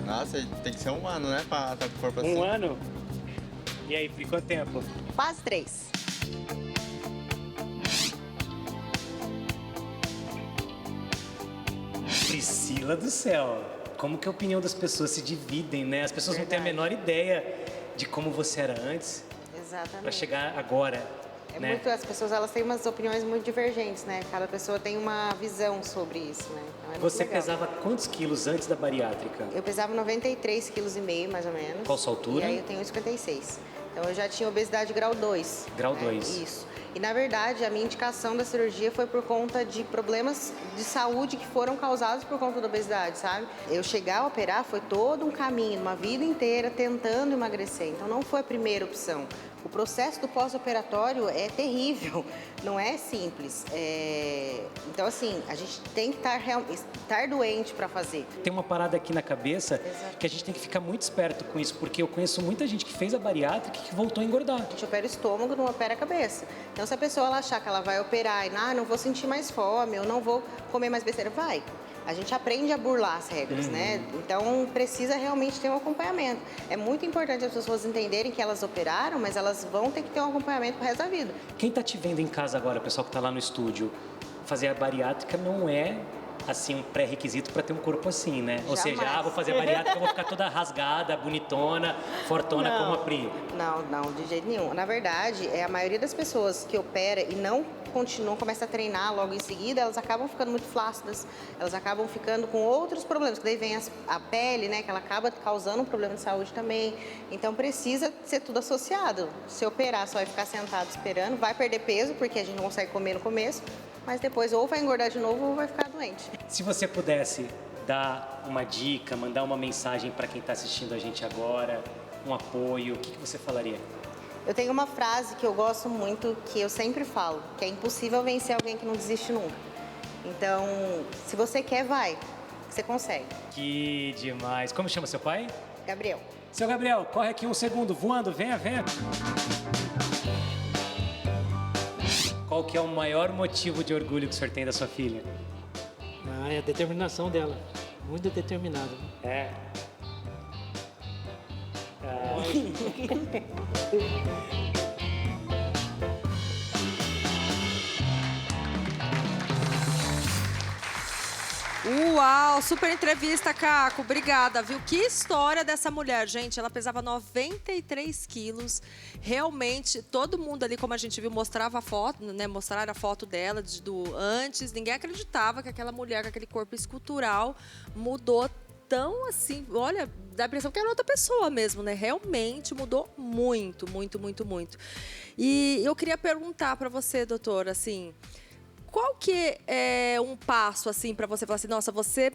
Nossa, tem que ser um ano, né? Pra estar com o corpo assim. Um ano? E aí, Pri, quanto tempo? Quase 3. Priscila do céu, como que a opinião das pessoas se dividem, né? As pessoas não têm a menor ideia de como você era antes. Exatamente. Para chegar agora, né? Muito, as pessoas elas têm umas opiniões muito divergentes, né? Cada pessoa tem uma visão sobre isso, né? Então, Você pesava quantos quilos antes da bariátrica? Eu pesava 93,5 kg, mais ou menos. Qual sua altura? E aí eu tenho 56. Então eu já tinha obesidade grau 2. Grau 2. Isso. E na verdade a minha indicação da cirurgia foi por conta de problemas de saúde que foram causados por conta da obesidade, sabe? Eu chegar a operar foi todo um caminho, uma vida inteira tentando emagrecer. Então não foi a primeira opção. O processo do pós-operatório é terrível, não é simples. Então, assim, a gente tem que estar doente para fazer. Tem uma parada aqui na cabeça que a gente tem que ficar muito esperto com isso, porque eu conheço muita gente que fez a bariátrica e que voltou a engordar. A gente opera o estômago, não opera a cabeça. Então, se a pessoa ela achar que ela vai operar e não vou sentir mais fome, eu não vou comer mais besteira, vai. A gente aprende a burlar as regras, né? Então, precisa realmente ter um acompanhamento. É muito importante as pessoas entenderem que elas operaram, mas elas vão ter que ter um acompanhamento pro resto da vida. Quem tá te vendo em casa agora, o pessoal que tá lá no estúdio, fazer a bariátrica não é, assim, um pré-requisito para ter um corpo assim, né? Ou seja, vou fazer a bariátrica, eu vou ficar toda rasgada, bonitona, fortona como a Pri. Não, de jeito nenhum. Na verdade, a maioria das pessoas que opera e não continuam, começa a treinar logo em seguida, elas acabam ficando muito flácidas, elas acabam ficando com outros problemas, que daí vem a pele, né, que ela acaba causando um problema de saúde também. Então precisa ser tudo associado. Se operar só vai ficar sentado esperando, vai perder peso, porque a gente não consegue comer no começo, mas depois ou vai engordar de novo ou vai ficar doente. Se você pudesse dar uma dica, mandar uma mensagem para quem está assistindo a gente agora, um apoio, o que você falaria? Eu tenho uma frase que eu gosto muito, que eu sempre falo, que é impossível vencer alguém que não desiste nunca. Então, se você quer, vai. Você consegue. Que demais. Como chama seu pai? Gabriel. Seu Gabriel, corre aqui um segundo, voando, venha. Qual que é o maior motivo de orgulho que o senhor tem da sua filha? É a determinação dela. Muito determinada. É. Uau, super entrevista, Caco. Obrigada, viu? Que história dessa mulher, gente. Ela pesava 93 quilos. Realmente, todo mundo ali, como a gente viu, mostrava a foto, né? Mostraram a foto dela do antes. Ninguém acreditava que aquela mulher, com aquele corpo escultural, mudou tão assim. Olha, dá a impressão que era outra pessoa mesmo, né? Realmente mudou muito. E eu queria perguntar para você, doutora, assim, qual que é um passo, assim, para você falar assim, nossa, você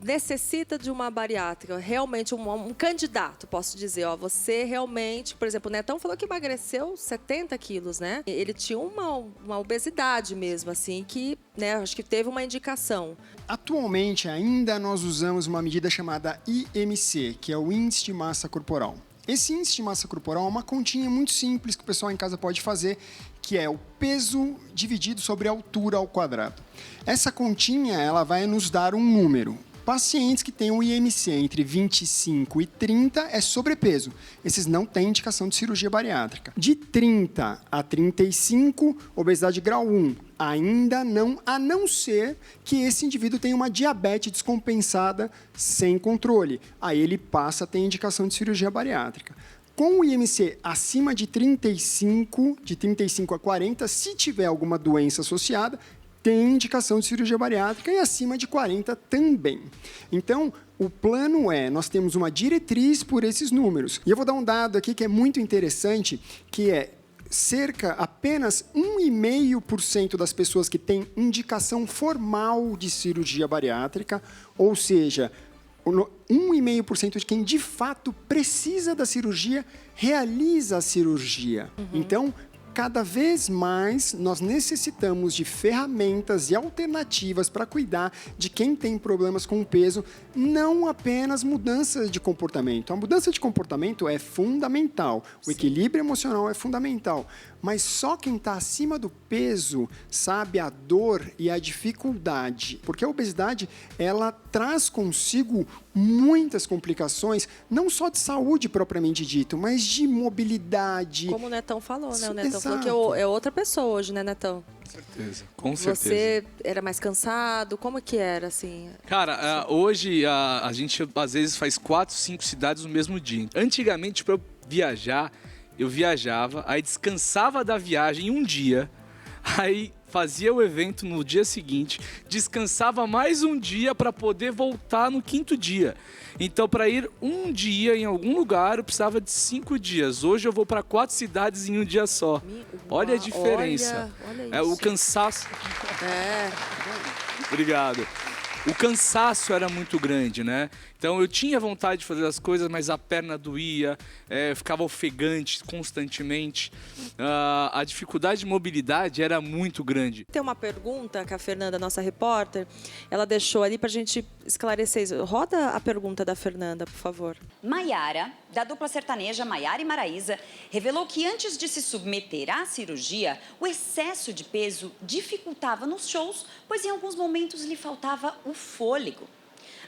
necessita de uma bariátrica, realmente um candidato, posso dizer, ó, você realmente, por exemplo, o Netão falou que emagreceu 70 quilos, né? Ele tinha uma obesidade mesmo, assim, que, né, acho que teve uma indicação. Atualmente, ainda nós usamos uma medida chamada IMC, que é o Índice de Massa Corporal. Esse índice de massa corporal é uma continha muito simples que o pessoal em casa pode fazer, que é o peso dividido sobre a altura ao quadrado. Essa continha, ela vai nos dar um número. Pacientes que têm um IMC entre 25 e 30 é sobrepeso. Esses não têm indicação de cirurgia bariátrica. De 30 a 35, obesidade grau 1. Ainda não, a não ser que esse indivíduo tenha uma diabetes descompensada sem controle. Aí ele passa a ter indicação de cirurgia bariátrica. Com o IMC acima de 35, de 35 a 40, se tiver alguma doença associada, tem indicação de cirurgia bariátrica e acima de 40 também. Então, o plano nós temos uma diretriz por esses números. E eu vou dar um dado aqui que é muito interessante, que é apenas 1,5% das pessoas que têm indicação formal de cirurgia bariátrica, ou seja, 1,5% de quem de fato precisa da cirurgia, realiza a cirurgia. Então, cada vez mais nós necessitamos de ferramentas e alternativas para cuidar de quem tem problemas com o peso, não apenas mudanças de comportamento. A mudança de comportamento é fundamental, o equilíbrio emocional é fundamental, mas só quem está acima do peso sabe a dor e a dificuldade, porque a obesidade ela traz consigo muitas complicações, não só de saúde propriamente dito, mas de mobilidade. Como o Netão falou, né? O Netão Exato. falou que é outra pessoa hoje, né, Netão? Com certeza. Você era mais cansado? Como que era, assim? Cara, hoje a gente às vezes faz 4, 5 cidades no mesmo dia. Antigamente, para eu viajar, eu viajava, aí descansava da viagem um dia, aí fazia o evento no dia seguinte, descansava mais um dia para poder voltar no 5º dia. Então, para ir um dia em algum lugar, eu precisava de 5 dias. Hoje eu vou para 4 cidades em um dia só. Olha a diferença. Olha o cansaço. Obrigado. O cansaço era muito grande, né? Então eu tinha vontade de fazer as coisas, mas a perna doía, ficava ofegante constantemente. A dificuldade de mobilidade era muito grande. Tem uma pergunta que a Fernanda, nossa repórter, ela deixou ali pra gente esclarecer isso. Roda a pergunta da Fernanda, por favor. Maiara, da dupla sertaneja Maiara e Maraísa, revelou que antes de se submeter à cirurgia, o excesso de peso dificultava nos shows, pois em alguns momentos lhe faltava o fôlego.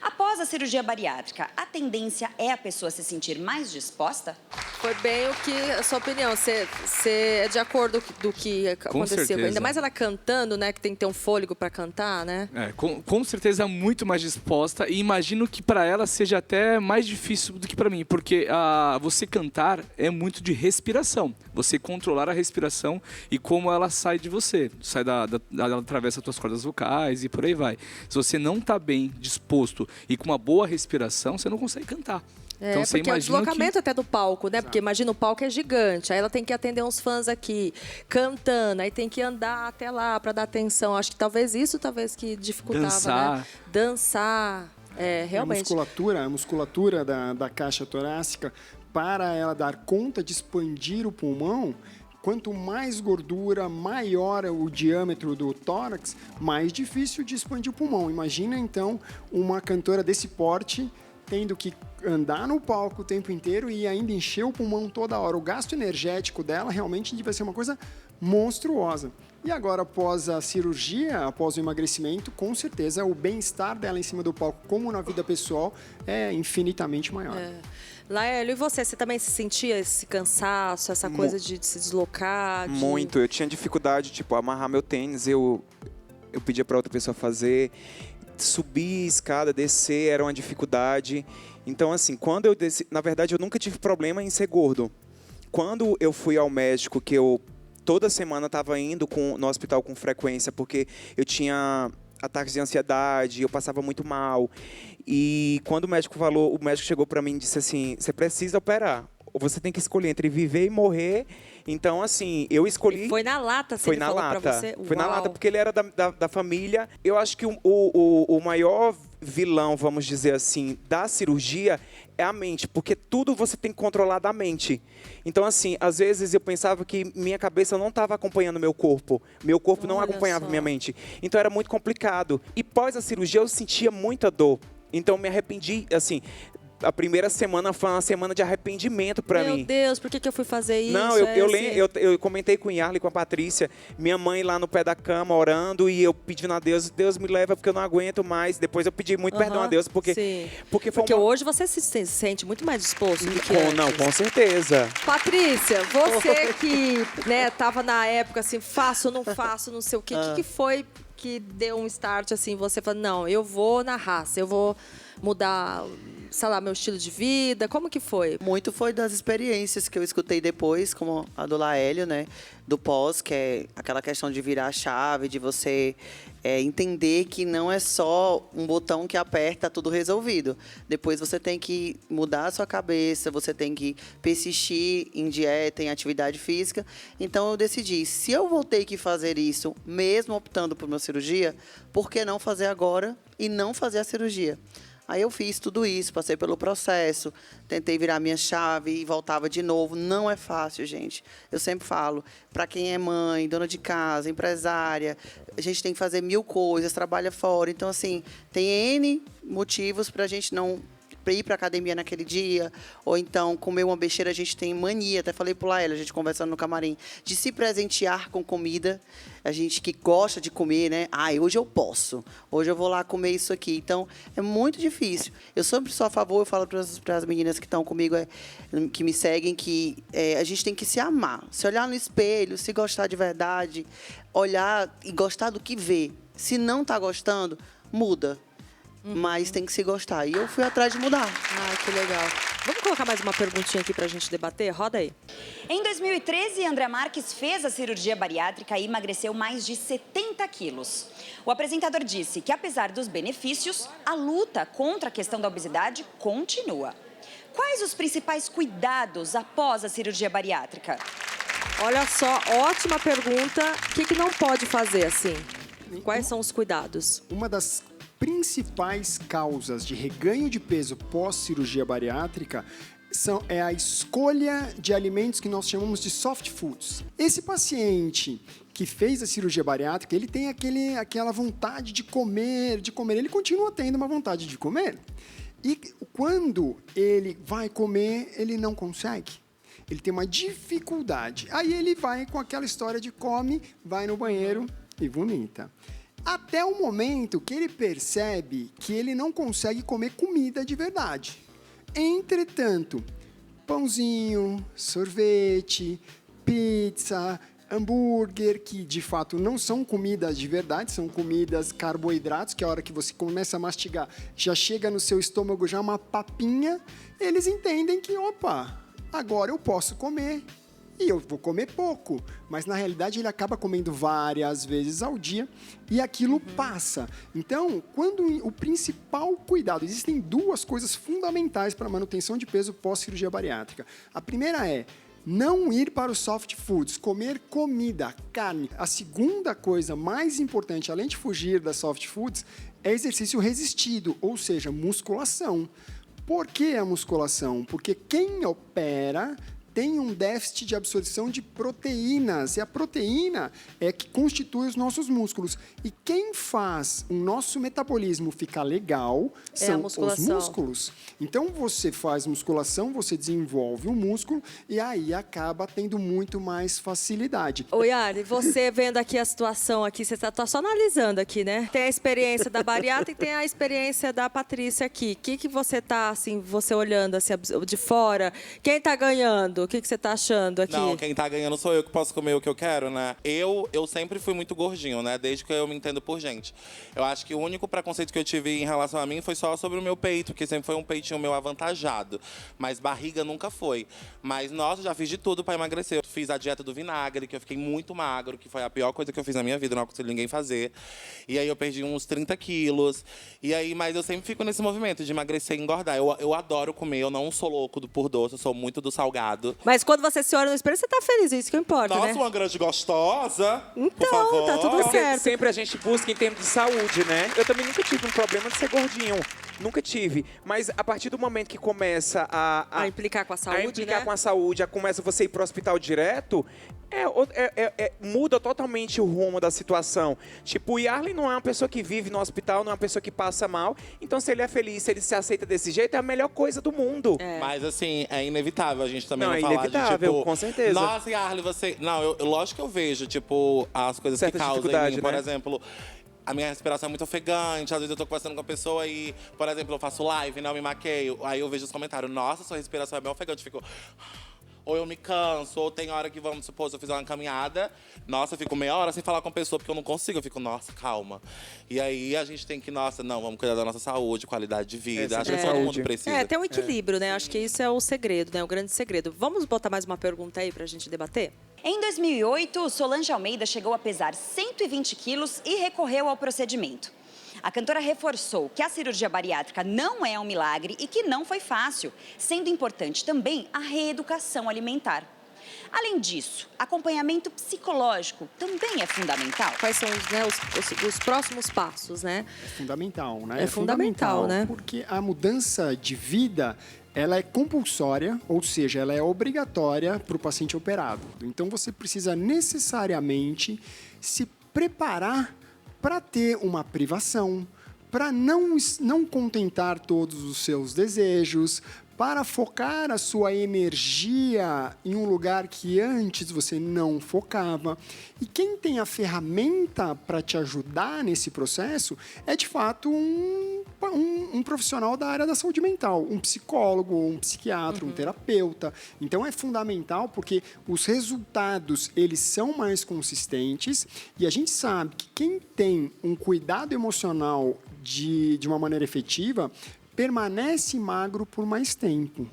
Após a cirurgia bariátrica, a tendência é a pessoa se sentir mais disposta? Foi bem o que, a sua opinião, você é de acordo do que aconteceu? certeza. Ainda mais ela cantando, né, que tem que ter um fôlego para cantar, né? Com certeza muito mais disposta, e imagino que para ela seja até mais difícil do que para mim, porque você cantar é muito de respiração, você controlar a respiração e como ela sai de você, ela atravessa as suas cordas vocais e por aí vai. Se você não está bem disposto e com uma boa respiração, você não consegue cantar. Então, você porque é o deslocamento até do palco, né? Exato. Porque imagina, o palco é gigante, aí ela tem que atender uns fãs aqui, cantando, aí tem que andar até lá para dar atenção. Acho que talvez isso que dificultava, né? Dançar, realmente. A musculatura da caixa torácica, para ela dar conta de expandir o pulmão, quanto mais gordura, maior é o diâmetro do tórax, mais difícil de expandir o pulmão. Imagina, então, uma cantora desse porte tendo que andar no palco o tempo inteiro e ainda encher o pulmão toda hora. O gasto energético dela realmente vai ser uma coisa monstruosa. E agora, após a cirurgia, após o emagrecimento, com certeza o bem-estar dela em cima do palco, como na vida pessoal, é infinitamente maior. Laélio, e você? Você também se sentia esse cansaço, essa coisa de se deslocar? Muito. Eu tinha dificuldade, amarrar meu tênis, eu pedia para outra pessoa fazer. Subir escada, descer era uma dificuldade. Então, assim, quando eu desci... Na verdade, eu nunca tive problema em ser gordo. Quando eu fui ao médico, que eu toda semana estava indo no hospital com frequência, porque eu tinha ataques de ansiedade, eu passava muito mal. E quando o médico chegou para mim e disse assim, você precisa operar. Você tem que escolher entre viver e morrer. Então, assim, eu escolhi... E foi na lata, se ele falou pra você? Foi na lata, porque ele era da família. Eu acho que o maior vilão, vamos dizer assim, da cirurgia é a mente, porque tudo você tem que controlar da mente. Então, assim, às vezes eu pensava que minha cabeça não estava acompanhando meu corpo. Meu corpo não acompanhava minha mente. Então, era muito complicado. E pós a cirurgia, eu sentia muita dor. Então, me arrependi, assim... A primeira semana foi uma semana de arrependimento para mim. Meu Deus, por que eu fui fazer isso? Não, eu comentei com o Yarley, com a Patrícia, minha mãe lá no pé da cama orando e eu pedindo a Deus, Deus me leva porque eu não aguento mais. Depois eu pedi muito perdão a Deus porque hoje você se sente muito mais disposto do que antes. Não, com certeza. Patrícia, você que tava na época assim, faço, não sei o quê. O que foi que deu um start assim, você falou, não, eu vou na raça, eu vou mudar, sei lá, meu estilo de vida? Como que foi? Muito foi das experiências que eu escutei depois, como a do Laélio, né? Do pós, que é aquela questão de virar a chave, de você entender que não é só um botão que aperta, tudo resolvido. Depois você tem que mudar a sua cabeça, você tem que persistir em dieta, em atividade física. Então eu decidi, se eu vou ter que fazer isso, mesmo optando por uma cirurgia, por que não fazer agora e não fazer a cirurgia? Aí eu fiz tudo isso, passei pelo processo, tentei virar minha chave e voltava de novo. Não é fácil, gente. Eu sempre falo, para quem é mãe, dona de casa, empresária, a gente tem que fazer 1000 coisas, trabalha fora. Então, assim, tem N motivos para a gente não ir para academia naquele dia, ou então comer uma besteira. A gente tem mania, até falei pro Laela, a gente conversando no camarim, de se presentear com comida. A gente que gosta de comer, né? Hoje eu posso, hoje eu vou lá comer isso aqui. Então, é muito difícil. Eu sempre sou a favor, eu falo para as meninas que estão comigo, que me seguem, que a gente tem que se amar, se olhar no espelho, se gostar de verdade, olhar e gostar do que vê. Se não está gostando, muda. Mas tem que se gostar. E eu fui atrás de mudar. Que legal. Vamos colocar mais uma perguntinha aqui pra gente debater? Roda aí. Em 2013, André Marques fez a cirurgia bariátrica e emagreceu mais de 70 quilos. O apresentador disse que, apesar dos benefícios, a luta contra a questão da obesidade continua. Quais os principais cuidados após a cirurgia bariátrica? Olha só, ótima pergunta. O que não pode fazer assim? Quais são os cuidados? Uma das principais causas de reganho de peso pós-cirurgia bariátrica é a escolha de alimentos que nós chamamos de soft foods. Esse paciente que fez a cirurgia bariátrica, ele tem aquela vontade de comer, ele continua tendo uma vontade de comer. E quando ele vai comer, ele não consegue. Ele tem uma dificuldade. Aí ele vai com aquela história de come, vai no banheiro e vomita. Até o momento que ele percebe que ele não consegue comer comida de verdade. Entretanto, pãozinho, sorvete, pizza, hambúrguer, que de fato não são comidas de verdade, são comidas carboidratos, que a hora que você começa a mastigar, já chega no seu estômago já uma papinha, eles entendem que, opa, agora eu posso comer. E eu vou comer pouco, mas na realidade ele acaba comendo várias vezes ao dia e aquilo passa. Então, o principal cuidado, existem 2 coisas fundamentais para a manutenção de peso pós-cirurgia bariátrica. A primeira é não ir para os soft foods, comer comida, carne. A segunda coisa mais importante, além de fugir das soft foods, é exercício resistido, ou seja, musculação. Por que a musculação? Porque quem opera tem um déficit de absorção de proteínas. E a proteína é que constitui os nossos músculos. E quem faz o nosso metabolismo ficar legal são os músculos. Então, você faz musculação, você desenvolve o músculo e aí acaba tendo muito mais facilidade. Ô, Yari, você vendo aqui a situação aqui, você tá só analisando aqui, né? Tem a experiência da bariátrica e tem a experiência da Patrícia aqui. O que você tá, assim, você olhando assim, de fora? Quem tá ganhando? O que você tá achando aqui? Não, quem tá ganhando sou eu, que posso comer o que eu quero, né? Eu sempre fui muito gordinho, né? Desde que eu me entendo por gente. Eu acho que o único preconceito que eu tive em relação a mim foi só sobre o meu peito, que sempre foi um peitinho meu avantajado. Mas barriga nunca foi. Mas, nossa, já fiz de tudo pra emagrecer. Eu fiz a dieta do vinagre, que eu fiquei muito magro, que foi a pior coisa que eu fiz na minha vida, não aconselho ninguém fazer. E aí eu perdi uns 30 quilos. E aí, mas eu sempre fico nesse movimento de emagrecer e engordar. Eu adoro comer, eu não sou louco por doce, eu sou muito do salgado. Mas quando você se olha no espelho, você tá feliz, isso que importa, Nossa, né? uma grande gostosa. Então, por favor. tá tudo certo. Sempre a gente busca em termos de saúde, né? Eu também nunca tive um problema de ser gordinho. Nunca tive. Mas a partir do momento que começa a implicar com a saúde, a implicar né? com a saúde, começa você ir pro hospital direto, muda totalmente o rumo da situação. Tipo, o Yarley não é uma pessoa que vive no hospital, não é uma pessoa que passa mal. Então, se ele é feliz, se ele se aceita desse jeito, é a melhor coisa do mundo. Mas, assim, é inevitável a gente também não é falar inevitável, de, tipo... com certeza. Nossa, Yarley, você... Não, lógico que eu vejo, tipo, as coisas que causam em mim. Por exemplo... A minha respiração é muito ofegante, às vezes eu tô conversando com a pessoa e, por exemplo, eu faço live, não me maqueio. Aí eu vejo os comentários, nossa, sua respiração é bem ofegante. Eu fico... Ou eu me canso, ou tem hora que, vamos supor, se eu fizer uma caminhada, nossa, eu fico meia hora sem falar com a pessoa, porque eu não consigo. Eu fico, nossa, calma. E aí a gente tem que, nossa, não, vamos cuidar da nossa saúde, qualidade de vida. Acho que todo mundo precisa. Tem um equilíbrio, né? Acho que isso é o segredo, né? O grande segredo. Vamos botar mais uma pergunta aí pra gente debater? Em 2008, Solange Almeida chegou a pesar 120 quilos e recorreu ao procedimento. A cantora reforçou que a cirurgia bariátrica não é um milagre e que não foi fácil, sendo importante também a reeducação alimentar. Além disso, acompanhamento psicológico também é fundamental. Quais são os próximos passos, né? É fundamental, né? É fundamental, né? Porque a mudança de vida, ela é compulsória, ou seja, ela é obrigatória para o paciente operado. Então, você precisa necessariamente se preparar para ter uma privação, para não contentar todos os seus desejos, para focar a sua energia em um lugar que antes você não focava. E quem tem a ferramenta para te ajudar nesse processo é, de fato, um profissional da área da saúde mental, um psicólogo, um psiquiatra, um terapeuta. Então, é fundamental porque os resultados, eles são mais consistentes e a gente sabe que quem tem um cuidado emocional de uma maneira efetiva permanece magro por mais tempo.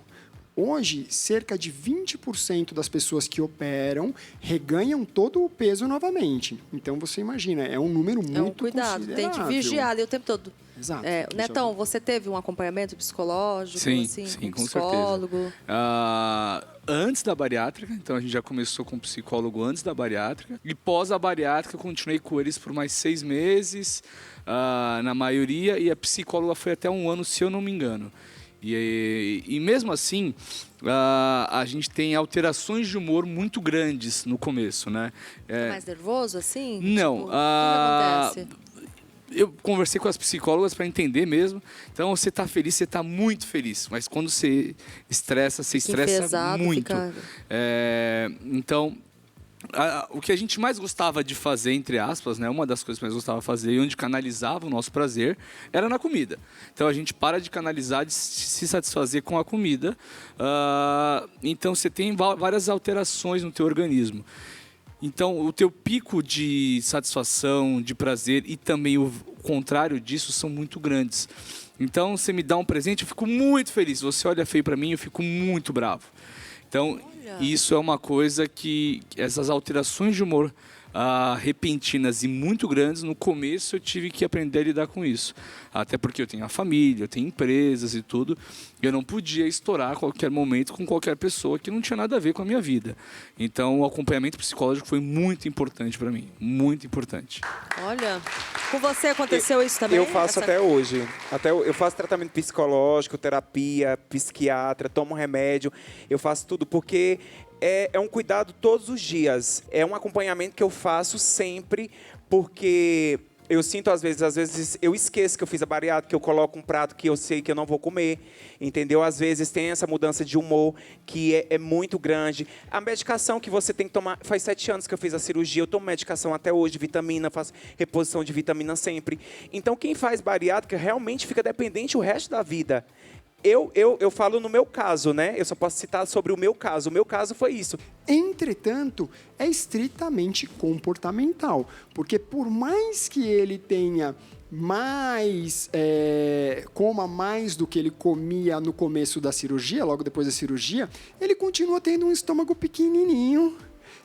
Hoje, cerca de 20% das pessoas que operam reganham todo o peso novamente. Então, você imagina, é um número muito considerável. É um cuidado, tem que vigiar ali o tempo todo. Exato. Netão, você teve um acompanhamento psicológico? Sim, assim, sim, com psicólogo? certeza. Antes da bariátrica, então a gente já começou com psicólogo antes da bariátrica. E pós a bariátrica, eu continuei com eles por mais 6 meses, na maioria, e a psicóloga foi até 1 ano, se eu não me engano. E mesmo assim, a gente tem alterações de humor muito grandes no começo, né? Mais nervoso, assim? Não. Tipo, o que acontece? Eu conversei com as psicólogas para entender mesmo. Então, você está feliz, você está muito feliz. Mas quando você estressa, você estressa enfesado, muito. fica... Então, o que a gente mais gostava de fazer, entre aspas, né, uma das coisas que mais gostava de fazer e onde canalizava o nosso prazer, era na comida. Então, a gente para de canalizar, de se satisfazer com a comida. Então, você tem várias alterações no teu organismo. Então, o teu pico de satisfação, de prazer e também o contrário disso são muito grandes. Então, você me dá um presente, eu fico muito feliz. Você olha feio para mim, eu fico muito bravo. Então, isso é uma coisa que essas alterações de humor repentinas e muito grandes, no começo eu tive que aprender a lidar com isso. Até porque eu tenho a família, eu tenho empresas e tudo. Eu não podia estourar a qualquer momento com qualquer pessoa que não tinha nada a ver com a minha vida. Então, o acompanhamento psicológico foi muito importante para mim. Muito importante. Olha, com você aconteceu isso também? Eu faço até hoje. Eu faço tratamento psicológico, terapia, psiquiatra, tomo remédio. Eu faço tudo porque é um cuidado todos os dias. É um acompanhamento que eu faço sempre, porque eu sinto, às vezes eu esqueço que eu fiz a bariátrica, que eu coloco um prato que eu sei que eu não vou comer, entendeu? Às vezes tem essa mudança de humor que é muito grande. A medicação que você tem que tomar, faz 7 anos que eu fiz a cirurgia, eu tomo medicação até hoje, vitamina, faço reposição de vitamina sempre. Então, quem faz bariátrica realmente fica dependente o resto da vida. Eu falo no meu caso, né? Eu só posso citar sobre o meu caso. O meu caso foi isso. Entretanto, é estritamente comportamental. Porque por mais que ele tenha coma mais do que ele comia no começo da cirurgia, logo depois da cirurgia, ele continua tendo um estômago pequenininho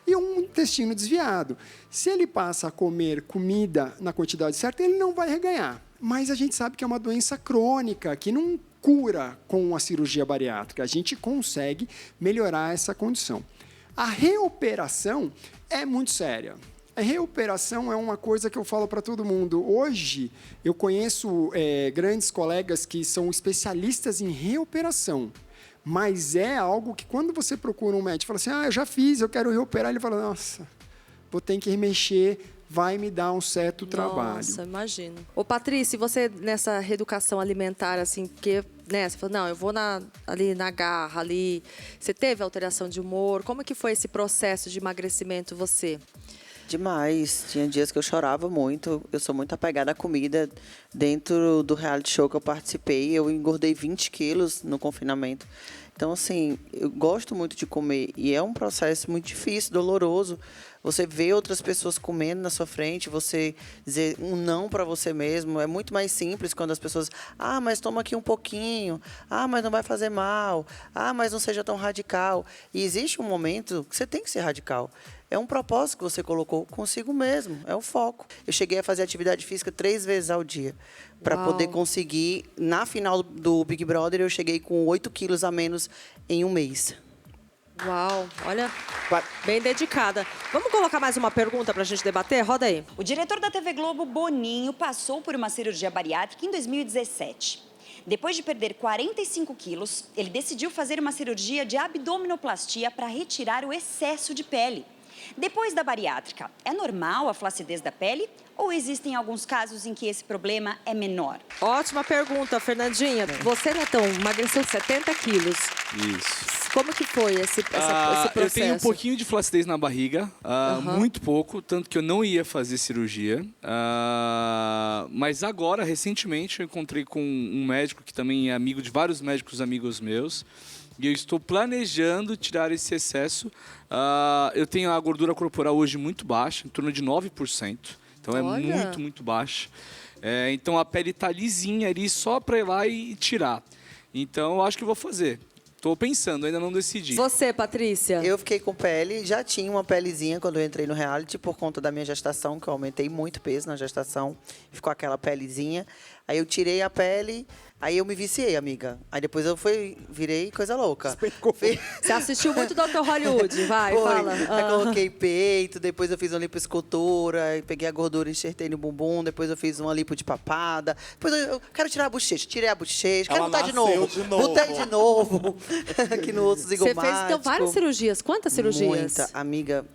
e um intestino desviado. Se ele passa a comer comida na quantidade certa, ele não vai reganhar. Mas a gente sabe que é uma doença crônica, que não cura com a cirurgia bariátrica. A gente consegue melhorar essa condição. A reoperação é muito séria. A reoperação é uma coisa que eu falo para todo mundo. Hoje, eu conheço grandes colegas que são especialistas em reoperação. Mas é algo que, quando você procura um médico e fala assim, eu já fiz, eu quero reoperar, ele fala, nossa, vou ter que remexer, vai me dar um certo trabalho. Nossa, imagino. Ô, Patrícia, você nessa reeducação alimentar, assim, porque, né, você falou, não, eu vou ali na garra, ali. Você teve alteração de humor? Como que foi esse processo de emagrecimento, você? Demais. Tinha dias que eu chorava muito. Eu sou muito apegada à comida. Dentro do reality show que eu participei, eu engordei 20 quilos no confinamento. Então, assim, eu gosto muito de comer. E é um processo muito difícil, doloroso. Você vê outras pessoas comendo na sua frente, você dizer um não para você mesmo. É muito mais simples quando as pessoas... mas toma aqui um pouquinho. Mas não vai fazer mal. Mas não seja tão radical. E existe um momento que você tem que ser radical. É um propósito que você colocou consigo mesmo. É o foco. Eu cheguei a fazer atividade física 3 vezes ao dia. Para poder conseguir... Na final do Big Brother, eu cheguei com 8 quilos a menos em um mês. Uau, olha, bem dedicada. Vamos colocar mais uma pergunta pra gente debater? Roda aí. O diretor da TV Globo, Boninho, passou por uma cirurgia bariátrica em 2017. Depois de perder 45 quilos, ele decidiu fazer uma cirurgia de abdominoplastia para retirar o excesso de pele. Depois da bariátrica, é normal a flacidez da pele ou existem alguns casos em que esse problema é menor? Ótima pergunta, Fernandinha. Você, Netão, emagreceu 70 quilos. Isso. Como que foi esse processo? Eu tenho um pouquinho de flacidez na barriga, muito pouco, tanto que eu não ia fazer cirurgia. Mas agora, recentemente, eu encontrei com um médico que também é amigo de vários médicos amigos meus. E eu estou planejando tirar esse excesso. Eu tenho a gordura corporal hoje muito baixa, em torno de 9%. Então é muito, muito baixa. Então a pele está lisinha ali só para ir lá e tirar. Então eu acho que eu vou fazer. Estou pensando, ainda não decidi. Você, Patrícia? Eu fiquei com pele, já tinha uma pelezinha quando eu entrei no reality, por conta da minha gestação, que eu aumentei muito peso na gestação. Ficou aquela pelezinha. Aí eu tirei a pele, aí eu me viciei, amiga. Aí depois eu virei coisa louca. Você assistiu muito Dr. Hollywood, vai, fala. Aí coloquei peito, depois eu fiz uma lipoescultura, aí peguei a gordura e enxertei no bumbum, depois eu fiz uma lipo de papada. Depois eu quero tirar a bochecha, tirei a bochecha, quero botar de novo. Botei de novo. Aqui no osso zigomático. Você fez, então, várias cirurgias. Quantas cirurgias? Muita, amiga.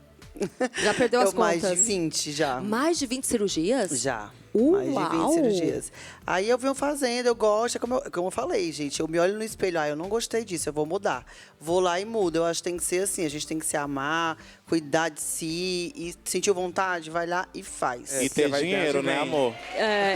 Já perdeu as contas? Mais de 20 já. Mais de 20 cirurgias? Já. Uau. Mais de 20 cirurgias. Aí eu venho fazendo, eu gosto, como eu falei, gente, eu me olho no espelho, eu não gostei disso, eu vou mudar. Vou lá e mudo. Eu acho que tem que ser assim, a gente tem que se amar, cuidar de si, e sentiu vontade, vai lá e faz. E ter dinheiro, né, amor?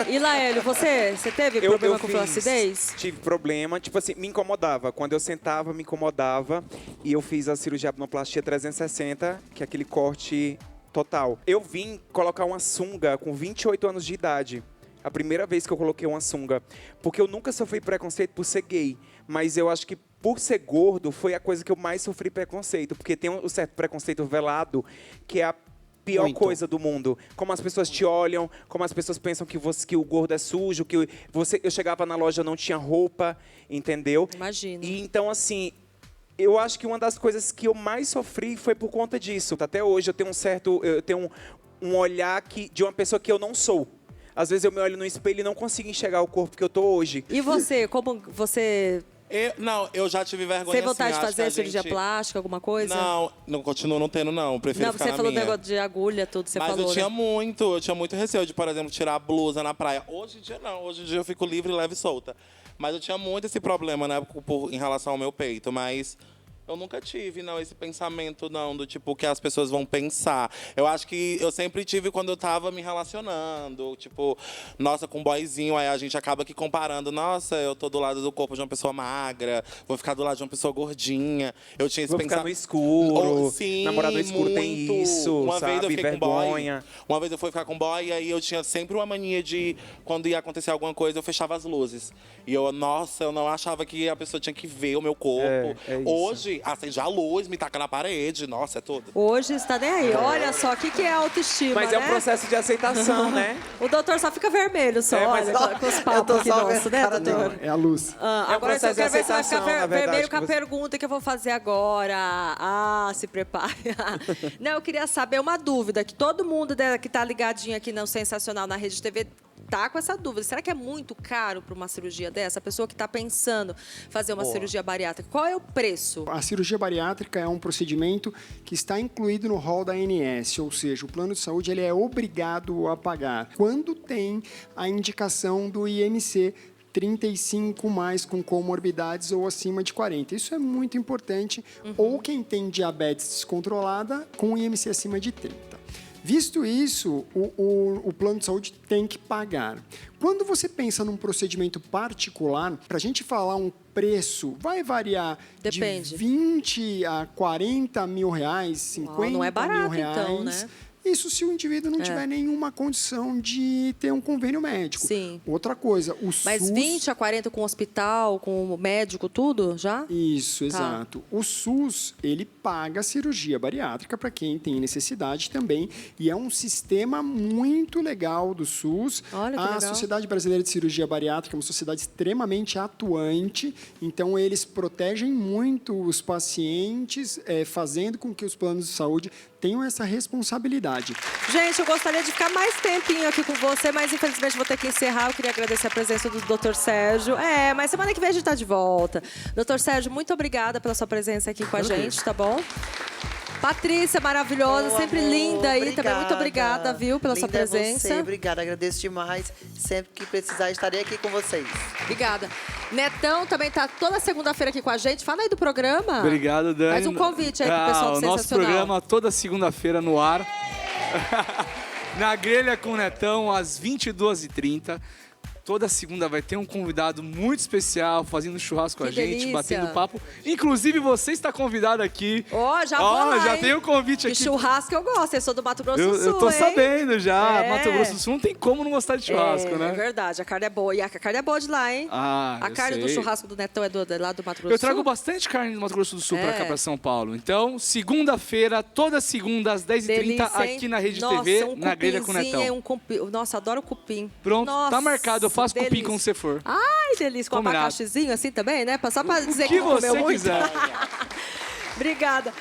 E Laélio, você teve problema com flacidez? Tive problema, tipo assim, me incomodava. Quando eu sentava, me incomodava. E eu fiz a cirurgia abdominoplastia 360, que é aquele corte total. Eu vim colocar uma sunga com 28 anos de idade. A primeira vez que eu coloquei uma sunga. Porque eu nunca sofri preconceito por ser gay. Mas eu acho que por ser gordo foi a coisa que eu mais sofri preconceito. Porque tem um certo preconceito velado, que é a pior coisa do mundo. Como as pessoas te olham, como as pessoas pensam que o gordo é sujo, que eu chegava na loja e não tinha roupa, entendeu? Imagina. E então, assim, eu acho que uma das coisas que eu mais sofri foi por conta disso. Até hoje eu tenho um olhar de uma pessoa que eu não sou. Às vezes eu me olho no espelho e não consigo enxergar o corpo que eu tô hoje. E você, como você... Eu já tive vergonha. Sem vontade de fazer cirurgia plástica, alguma coisa? Não continuo não tendo, não. Prefiro ficar na minha. Você falou do negócio de agulha, tudo, você falou, Mas eu tinha muito receio de, por exemplo, tirar a blusa na praia. Hoje em dia, não. Hoje em dia eu fico livre, leve e solta. Mas eu tinha muito esse problema, né, em relação ao meu peito. Mas eu nunca tive, não, esse pensamento, não, do tipo, que as pessoas vão pensar. Eu acho que eu sempre tive quando eu tava me relacionando, tipo, nossa, com um boyzinho, aí a gente acaba aqui comparando, nossa, eu tô do lado do corpo de uma pessoa magra, vou ficar do lado de uma pessoa gordinha. Eu tinha esse pensamento. Ficar no escuro, sim, namorado no escuro tem isso, uma sabe, vez eu fiquei vergonha. Com boy, uma vez eu fui ficar com boy, e aí eu tinha sempre uma mania de, quando ia acontecer alguma coisa, eu fechava as luzes. E eu não achava que a pessoa tinha que ver o meu corpo. Hoje, acende a luz, me taca na parede. Nossa, é tudo. Hoje está nem aí. Olha só, o que é autoestima, Mas é um processo de aceitação, né? O doutor só fica vermelho, olha, com os papos aqui nossos, né, doutor? É a luz. Agora eu quero ver se vai ficar vermelho com a pergunta que eu vou fazer agora. Se prepare. Não, eu queria saber uma dúvida, que todo mundo que está ligadinho aqui no Sensacional na Rede TV tá com essa dúvida. Será que é muito caro para uma cirurgia dessa? A pessoa que está pensando fazer uma cirurgia bariátrica, qual é o preço? A cirurgia bariátrica é um procedimento que está incluído no rol da ANS, ou seja, o plano de saúde ele é obrigado a pagar quando tem a indicação do IMC 35 mais com comorbidades ou acima de 40. Isso é muito importante. Ou quem tem diabetes descontrolada com IMC acima de 30. Visto isso, o plano de saúde tem que pagar. Quando você pensa num procedimento particular, para a gente falar um preço, vai variar de 20 a 40 mil reais, 50 não é barato, mil reais. então, né? Isso se o indivíduo não tiver nenhuma condição de ter um convênio médico. Sim. Outra coisa, o Mas SUS... 20 a 40 com hospital, com médico, tudo já? Isso, Tá. exato. O SUS, ele paga a cirurgia bariátrica para quem tem necessidade também. E é um sistema muito legal do SUS. Olha que a legal. Sociedade Brasileira de Cirurgia Bariátrica é uma sociedade extremamente atuante. Então, eles protegem muito os pacientes, fazendo com que os planos de saúde tenham essa responsabilidade. Gente, eu gostaria de ficar mais tempinho aqui com você, mas infelizmente vou ter que encerrar. Eu queria agradecer a presença do Dr. Sérgio. Mas semana que vem a gente tá de volta. Dr. Sérgio, muito obrigada pela sua presença aqui com a gente, tá bom? Patrícia, maravilhosa, sempre linda aí também. Muito obrigada, viu, pela sua presença. Você, obrigada, agradeço demais. Sempre que precisar, estarei aqui com vocês. Obrigada. Netão também tá toda segunda-feira aqui com a gente. Fala aí do programa. Obrigado, Dani. Faz um convite aí pro pessoal do O nosso Sensacional. programa toda segunda-feira no ar. Na Grelha com o Netão, às 22h30. Toda segunda vai ter um convidado muito especial, fazendo churrasco com a gente, delícia. batendo papo. Inclusive, você está convidado aqui. Já vou lá, já hein? tem um convite aqui. De churrasco eu gosto, eu sou do Mato Grosso do Sul, Eu tô hein? sabendo já. É. Mato Grosso do Sul não tem como não gostar de churrasco, né? É verdade, a carne é boa. E a carne é boa de lá, hein? A carne do sei. churrasco do Netão é lá do Mato Grosso do Sul? Eu trago bastante carne do Mato Grosso do Sul pra É. cá, pra São Paulo. Então, segunda-feira, toda segunda, às 10h30, Delícia, hein? aqui na Rede Nossa, TV, na Grelha com o cupinzinho, Netão. Nossa, adoro cupim. Pronto, Nossa, tá marcado. Eu faço cupim delícia. quando você for. Ai, delícia. Com Combinado. abacaxizinho assim também, né? Só pra dizer que que comeu você muito. quiser. Obrigada.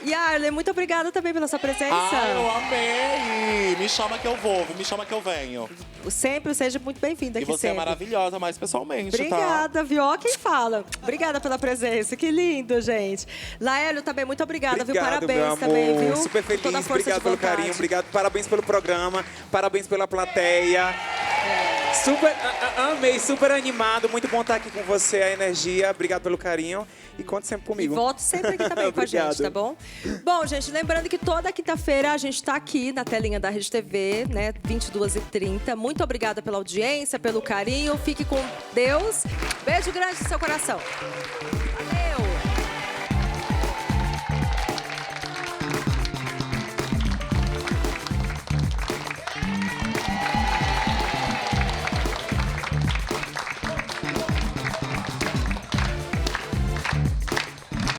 Yarley, muito obrigada também pela sua presença. Eu amei! Me chama que eu vou, me chama que eu venho. Sempre seja muito bem-vinda E aqui você sempre. é maravilhosa, mais pessoalmente, Obrigada, viu? Ó quem fala. Obrigada pela presença. Que lindo, gente. Laélio também, muito obrigada, viu? Obrigado, Parabéns meu amor. também, viu? Super Por toda a feliz, força obrigado de pelo vontade. carinho, obrigado, parabéns pelo programa, parabéns pela plateia. Super, amei, super animado, muito bom estar aqui com você, a energia, obrigado pelo carinho e conte sempre comigo. E volto sempre aqui também com a gente, Obrigado. tá bom? Bom, gente, lembrando que toda quinta-feira a gente tá aqui na telinha da Rede TV, né, 22h30. Muito obrigada pela audiência, pelo carinho. Fique com Deus. Beijo grande no seu coração. Valeu!